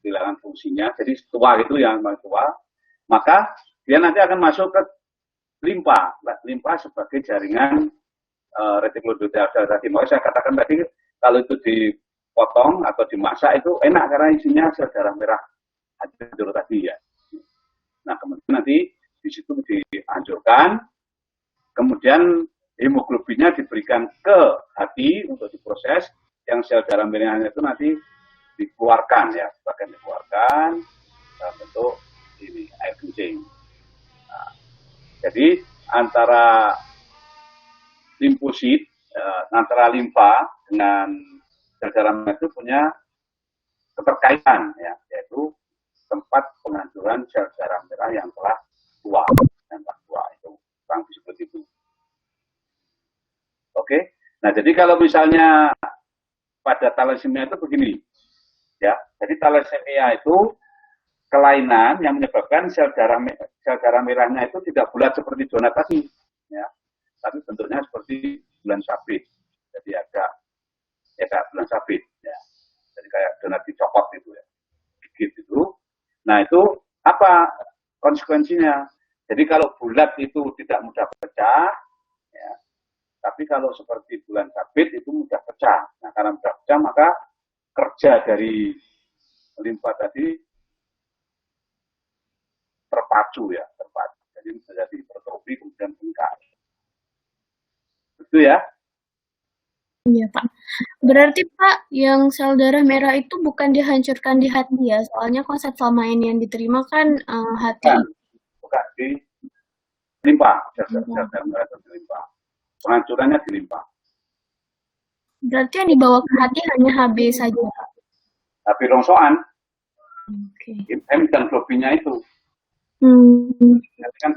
[SPEAKER 1] kehilangan fungsinya, jadi tua itu yang tua, maka dia nanti akan masuk ke limpa. Limpa sebagai jaringan retikuloendothelial cell tadi. Makanya saya katakan tadi kalau itu dipotong atau dimasak itu enak karena isinya sel darah merah hancur tadi ya. Nah kemudian nanti di situ dihancurkan, kemudian hemoglobinnya diberikan ke hati untuk diproses, yang sel darah merahnya itu nanti dikeluarkan ya, sebagian dikeluarkan dalam bentuk ini air kencing. Nah, jadi antara limfosit, antara limfa dengan sel darah merah itu punya keterkaitan ya, yaitu tempat penghancuran sel darah merah yang telah tua, itu kurang disebut itu. Oke, nah jadi kalau misalnya pada talasemia itu begini, ya, jadi talasemia itu kelainan yang menyebabkan sel darah merahnya itu tidak bulat seperti donat tadi, ya, tapi bentuknya seperti bulan sabit, jadi agak bulan sabit, ya, jadi kayak donat dicopot gitu ya, gigit itu. Nah itu apa konsekuensinya? Jadi kalau bulat itu tidak mudah pecah, ya, tapi kalau seperti bulan sabit itu mudah pecah. Nah karena mudah pecah maka kerja dari limfa tadi terpacu ya, jadi menjadi hipertrofi kemudian bengkak. Itu ya.
[SPEAKER 2] Iya Pak. Berarti Pak, yang sel darah merah itu bukan dihancurkan di hati ya? Soalnya konsep selama ini yang diterima kan hati.
[SPEAKER 1] Bukan di limpa, sel darah merah itu di limpa. Penghancurannya di limpa.
[SPEAKER 2] Berarti yang dibawa ke hati hanya HB saja.
[SPEAKER 1] HB rongsokan.
[SPEAKER 2] Oke.
[SPEAKER 1] M dan globinnya itu. Kan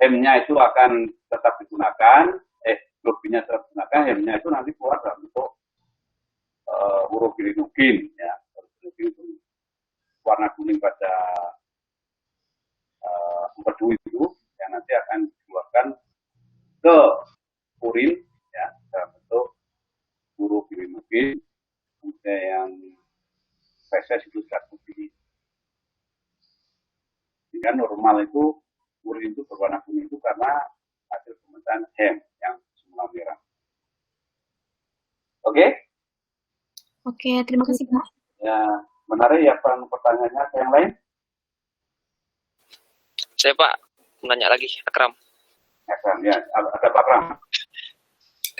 [SPEAKER 1] M-nya itu akan tetap digunakan, globinnya tetap digunakan, M-nya itu nanti keluar dalam bentuk urobilinogen ya. Urobilinogen warna kuning pada empedu itu yang nanti akan dikeluarkan ke urin ya dalam bentuk urobilinogen, kemudian yang feses itu zat putih. Jika normal itu urin itu berwarna kuning itu karena hasil pembentukan HEM yang tulang merah. Oke?
[SPEAKER 2] Oke, terima kasih Pak.
[SPEAKER 1] Ya, menarik ya pertanyaannya. Yang lain?
[SPEAKER 5] Saya Pak, menanya lagi, Akram.
[SPEAKER 1] Ya, ada Pak Ram.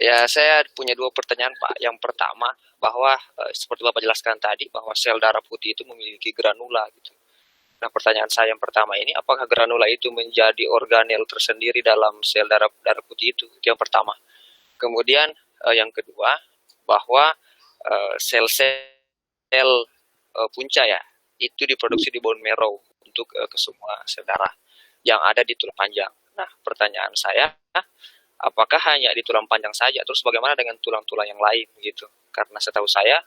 [SPEAKER 5] Ya, saya punya 2 pertanyaan Pak. Yang pertama, bahwa seperti Bapak jelaskan tadi, bahwa sel darah putih itu memiliki granula gitu. Nah, pertanyaan saya yang pertama ini, apakah granula itu menjadi organel tersendiri dalam sel darah putih itu? Itu yang pertama. Kemudian yang kedua, bahwa sel-sel punca ya, itu diproduksi di bone marrow untuk ke semua sel darah yang ada di tulang panjang. Nah, pertanyaan saya, apakah hanya di tulang panjang saja? Terus bagaimana dengan tulang-tulang yang lain gitu? Karena setahu saya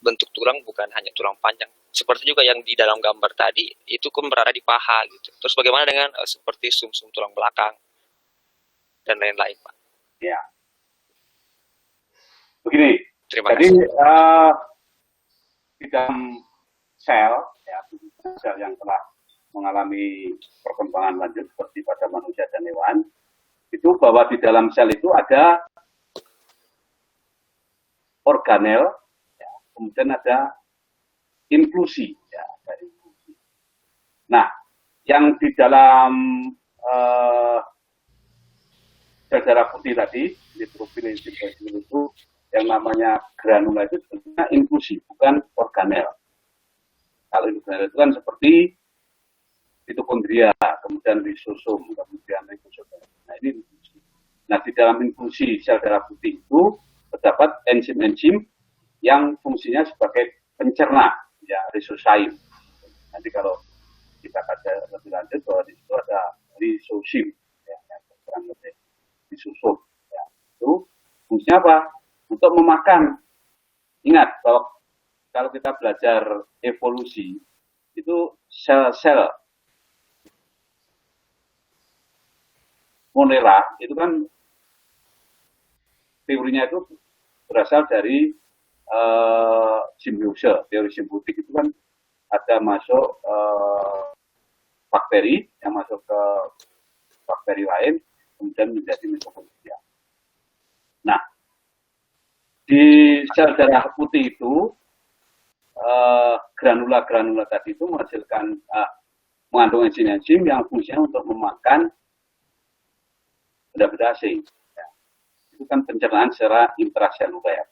[SPEAKER 5] bentuk tulang bukan hanya tulang panjang. Seperti juga yang di dalam gambar tadi itu kan berada di paha gitu. Terus bagaimana dengan seperti sumsum tulang belakang dan lain-lain, Pak?
[SPEAKER 1] Ya. Begini.
[SPEAKER 5] Terima
[SPEAKER 1] Jadi
[SPEAKER 5] kasih.
[SPEAKER 1] di dalam sel, ya, sel yang telah mengalami perkembangan lanjut seperti pada manusia dan hewan, itu bahwa di dalam sel itu ada organel, ya, kemudian ada inklusi, ya, ada inklusi. Nah, yang di dalam sel darah putih tadi, nitrofil itu yang namanya granula itu sebenarnya inklusi, bukan organel. Kalau organel itu kan seperti mitokondria, kemudian lisosum, kemudian ribosom. Nah, ini inklusi. Nah, di dalam inklusi sel darah putih itu terdapat enzim-enzim yang fungsinya sebagai pencerna, ya, lisozyme. Nanti kalau kita kaji lebih lanjut bahwa di situ ada lisozyme, ya, yang kurang lebih lisosum. Ya. Itu fungsinya apa? Untuk memakan. Ingat bahwa kalau kita belajar evolusi, itu sel-sel monera itu kan teorinya itu berasal dari simbiose. Teori simbiotik itu kan ada masuk bakteri yang masuk ke bakteri lain, kemudian menjadi mitokondria. Nah, di sel darah putih itu granula-granula tadi itu menghasilkan mengandung enzim-enzim yang fungsinya untuk memakan benda-benda asing. Ya. Itu kan pencernaan secara intraseluler.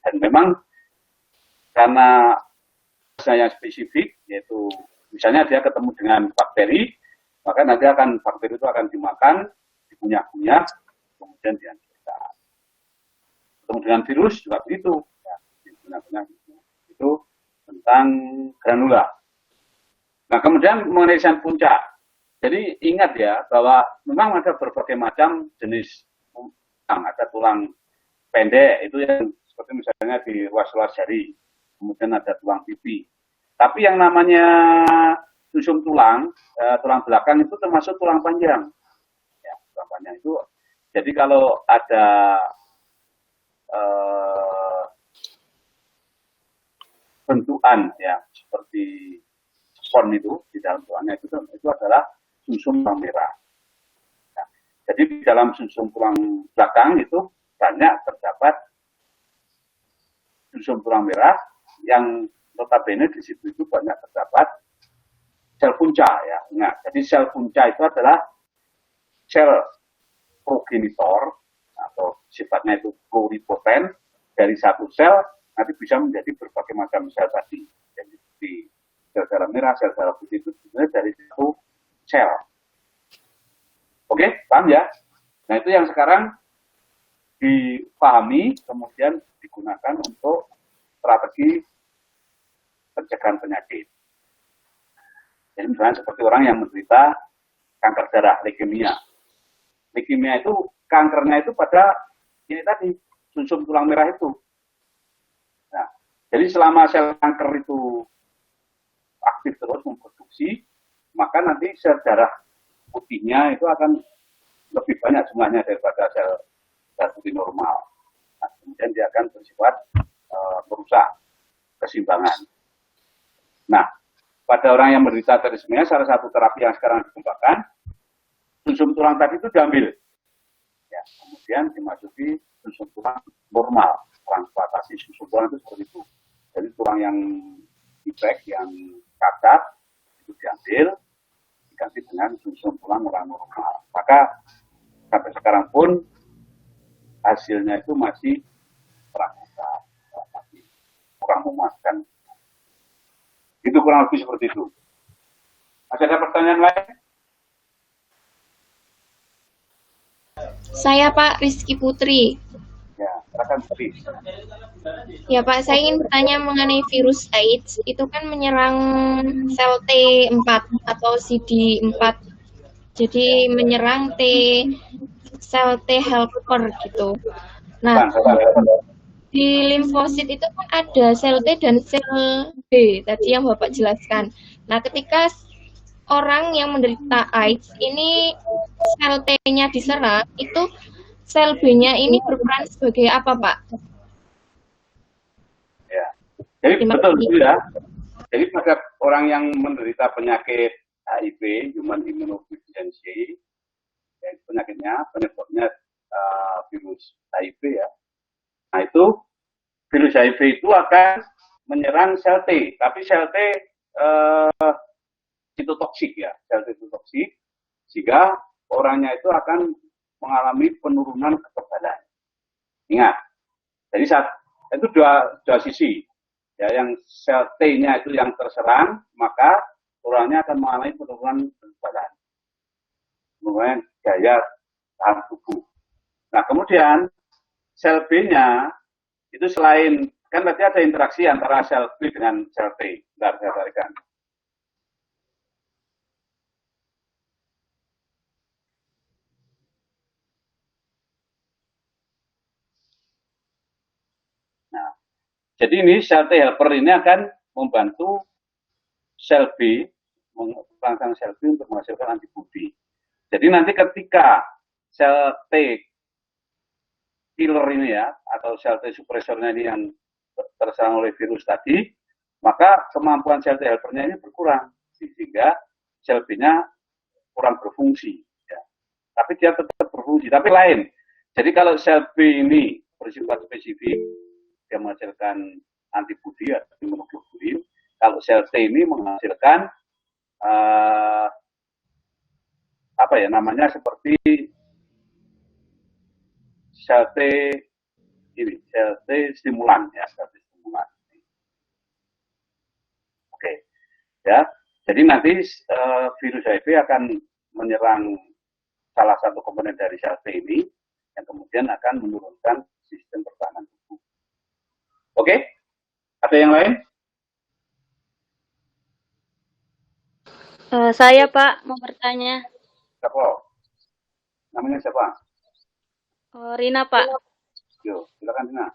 [SPEAKER 1] Dan memang karena yang spesifik, yaitu misalnya dia ketemu dengan bakteri, maka nanti bakteri itu akan dimakan, dikunyah-kunyah, kemudian dihancurkan. Ketemu dengan virus juga begitu. Ya, dikunyah-kunyah itu tentang granula. Nah, kemudian mengenai sel punca. Jadi ingat ya bahwa memang ada berbagai macam jenis tulang. Ada tulang pendek itu yang seperti misalnya di ruas-ruas jari. Kemudian ada tulang pipi. Tapi yang namanya susum tulang, tulang belakang itu termasuk tulang panjang. Ya, tulang panjang itu. Jadi kalau ada bentukan ya seperti spon itu di dalam tulangnya itu adalah sumsum tulang merah. Nah, jadi di dalam sumsum tulang belakang itu banyak terdapat sumsum tulang merah yang notabene di situ itu banyak terdapat sel punca ya. Nah, jadi sel punca itu adalah sel progenitor atau sifatnya itu pluripoten dari satu sel nanti bisa menjadi berbagai macam sel tadi. Jadi di sel darah merah, sel darah putih itu sebenarnya dari satu sel. Oke, paham ya? Nah, itu yang sekarang dipahami, kemudian digunakan untuk strategi pencegahan penyakit. Jadi misalnya seperti orang yang menderita kanker darah, leukemia. Leukemia itu, kankernya itu pada ini tadi, sumsum tulang merah itu. Nah, jadi selama sel kanker itu aktif terus memproduksi, maka nanti sel darah putihnya itu akan lebih banyak jumlahnya daripada sel darah putih normal. Nah, kemudian dia akan bersifat merusak keseimbangan. Nah, pada orang yang menderita thalassemia, salah satu terapi yang sekarang dikembangkan, sumsum tulang tadi itu diambil. kemudian dimasuki susun tulang normal, transplantasi susun tulang itu seperti itu. Jadi tulang yang defect, yang cacat itu diambil, diganti dengan susun tulang orang normal. Maka sampai sekarang pun hasilnya itu masih pramuka, masih kurang memuaskan. Itu kurang lebih seperti itu. Masih ada pertanyaan lain?
[SPEAKER 6] Saya Pak Rizky Putri.
[SPEAKER 1] Ya, silakan Putri.
[SPEAKER 6] Ya Pak, saya ingin bertanya mengenai virus AIDS. Itu kan menyerang sel T4 atau CD4. Jadi menyerang sel T helper gitu. Nah, di limfosit itu kan ada sel T dan sel B tadi yang Bapak jelaskan. Nah, ketika orang yang menderita AIDS ini sel T-nya diserang, itu sel B-nya ini berperan sebagai apa, Pak?
[SPEAKER 1] Ya. Jadi betul itu ya. Jadi pada orang yang menderita penyakit HIV, human immunodeficiency, ya, penyakitnya, penyebabnya virus HIV ya. Nah itu virus HIV itu akan menyerang sel T, tapi sel T itu toksik ya, sel T itu toksik, sehingga orangnya itu akan mengalami penurunan kekebalan. Ingat, jadi itu dua sisi. Ya, yang sel T-nya itu yang terserang, maka orangnya akan mengalami penurunan kekebalan. Kemudian daya tahan tubuh. Nah, kemudian sel B-nya itu selain, kan tadi ada interaksi antara sel B dengan sel T. Bentar, saya tarikan. Nah, jadi ini sel T helper ini akan membantu sel B, merangsang sel B untuk menghasilkan antibodi. Jadi nanti ketika sel T killer ini ya, atau sel T suppressornya ini yang terserang oleh virus tadi, maka kemampuan sel T helpernya ini berkurang, sehingga sel B-nya kurang berfungsi. Ya. Tapi dia tetap berfungsi, tapi lain. Jadi kalau sel B ini bersifat spesifik, dia menghasilkan antibodi atau imunoglobulin. Kalau sel T ini menghasilkan apa ya namanya, seperti sel T ini, sel T stimulan ya, sel T stimulan. Oke, ya. Jadi nanti virus HIV akan menyerang salah satu komponen dari sel T ini, yang kemudian akan menurunkan sistem pertahanan tubuh. Oke, ada yang lain?
[SPEAKER 7] Saya Pak mau bertanya.
[SPEAKER 1] Siapa? Namanya siapa?
[SPEAKER 7] Rina Pak.
[SPEAKER 1] Yo, silakan Rina.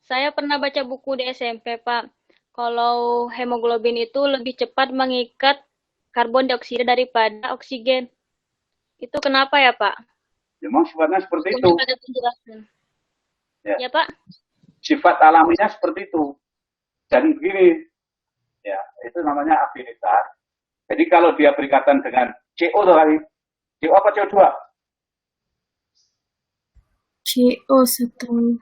[SPEAKER 7] Saya pernah baca buku di SMP Pak. Kalau hemoglobin itu lebih cepat mengikat karbon dioksida daripada oksigen. Itu kenapa ya Pak?
[SPEAKER 1] Memang sifatnya seperti itu.
[SPEAKER 7] Ada penjelasan.
[SPEAKER 1] Ya.
[SPEAKER 7] Ya Pak.
[SPEAKER 1] Sifat alaminya seperti itu. Dan begini, ya itu namanya afinitas. Jadi kalau dia berikatan dengan CO tadi, CO apa CO2?
[SPEAKER 2] CO setengah.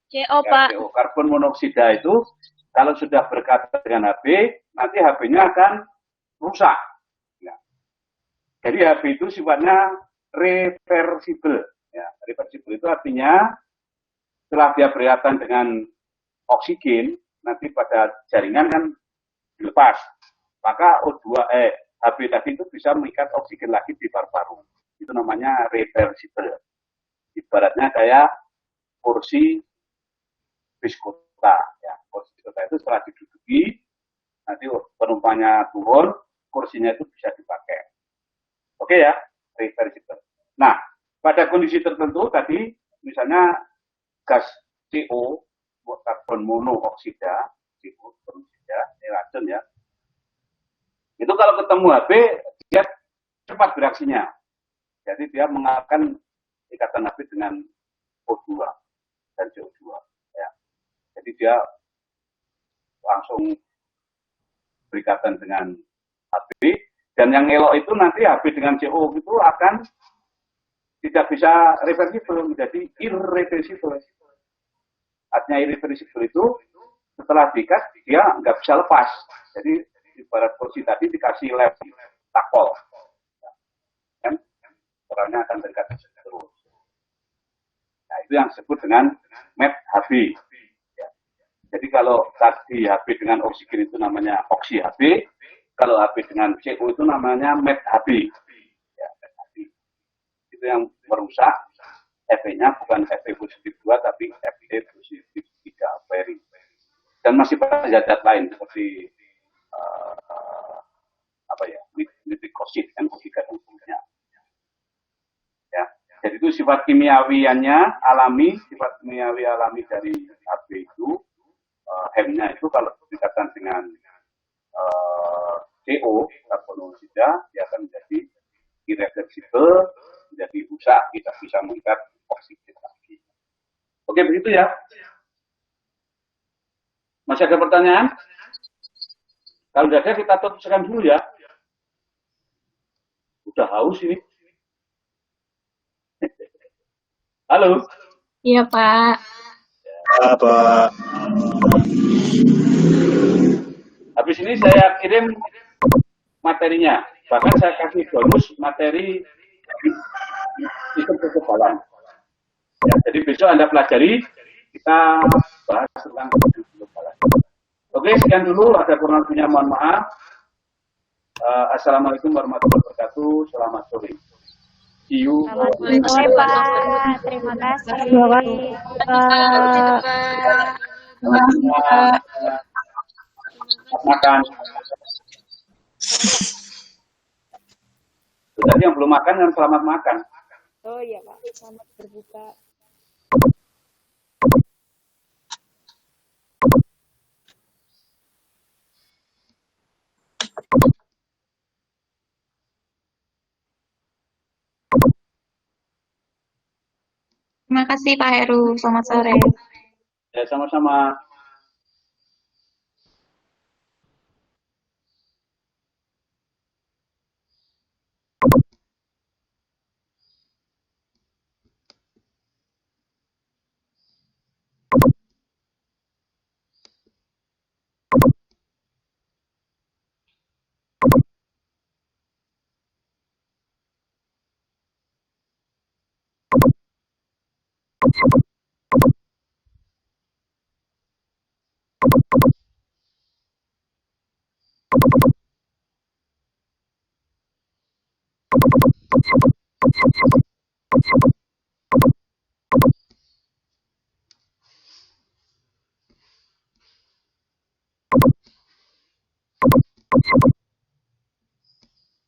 [SPEAKER 7] CO
[SPEAKER 1] Ya,
[SPEAKER 7] Pak.
[SPEAKER 1] CO, karbon monoksida itu kalau sudah berkaitan dengan Hb, nanti Hb-nya akan rusak. Ya. Jadi Hb itu sifatnya reversible. Ya, reversible itu artinya setelah dia berkaitan dengan oksigen, nanti pada jaringan kan dilepas. Maka Hb tadi itu bisa mengikat oksigen lagi di paru-paru. Itu namanya reversible. Ibaratnya kayak kursi biskota. Ya, kursi biskota itu setelah diduduki, nanti penumpangnya turun, kursinya itu bisa dipakai. Oke ya, reversible. Nah, pada kondisi tertentu tadi, misalnya gas CO, karbon monoksida, ini racun ya. Itu kalau ketemu Hb, dia cepat bereaksinya. Jadi dia mengalahkan ikatan Hb dengan O2 dan CO2. Ya. Jadi dia langsung berikatan dengan Hb, Dan yang elok itu nanti HP dengan CO itu akan tidak bisa reversible, menjadi irreversible. Artinya irreversible itu setelah diikat dia nggak bisa lepas. Jadi ibarat kursi tadi dikasih lem takol, kan orangnya akan terikat terus. Nah itu yang disebut dengan mat HB. Ya. Jadi kalau tadi HB dengan oksigen itu namanya oksi HB, kalau HB dengan CO itu namanya mat HB. Ya, mat HB. Itu yang merusak. Fe-nya bukan Fe positif 2 tapi Fe positif 3 very. Dan masih banyak zat lain seperti nitrikosid, NO3 dan sebagainya. Ya, jadi itu sifat kimiawiannya alami, sifat kimiawi alami dari HB itu Hem-nya itu kalau dikatakan dengan CO, karbon monoksida, dia akan menjadi irreversible, menjadi rusak, tidak bisa mengikat oksigen lagi. Oke, begitu ya. Masih ada pertanyaan? Kalau tidak ada, kita teruskan dulu ya. Udah haus ini. Halo?
[SPEAKER 2] Iya, Pak.
[SPEAKER 8] Pak.
[SPEAKER 1] Habis ini saya kirim materinya. Bahkan saya kasih bonus materi sistem kekebalan. Ya, jadi besok Anda pelajari, kita bahas tentang sistem kekebalan. Oke, sekian dulu. Ada kurang lebihnya mohon maaf. Assalamualaikum warahmatullahi wabarakatuh. Selamat sore. See you.
[SPEAKER 7] Sore, Pak. Terima kasih.
[SPEAKER 1] Makan. Tadi yang belum makan dan selamat makan.
[SPEAKER 7] Oh iya, Pak. Selamat berbuka.
[SPEAKER 6] Terima kasih Pak Heru. Selamat sore.
[SPEAKER 1] Ya, sama-sama. Thank you.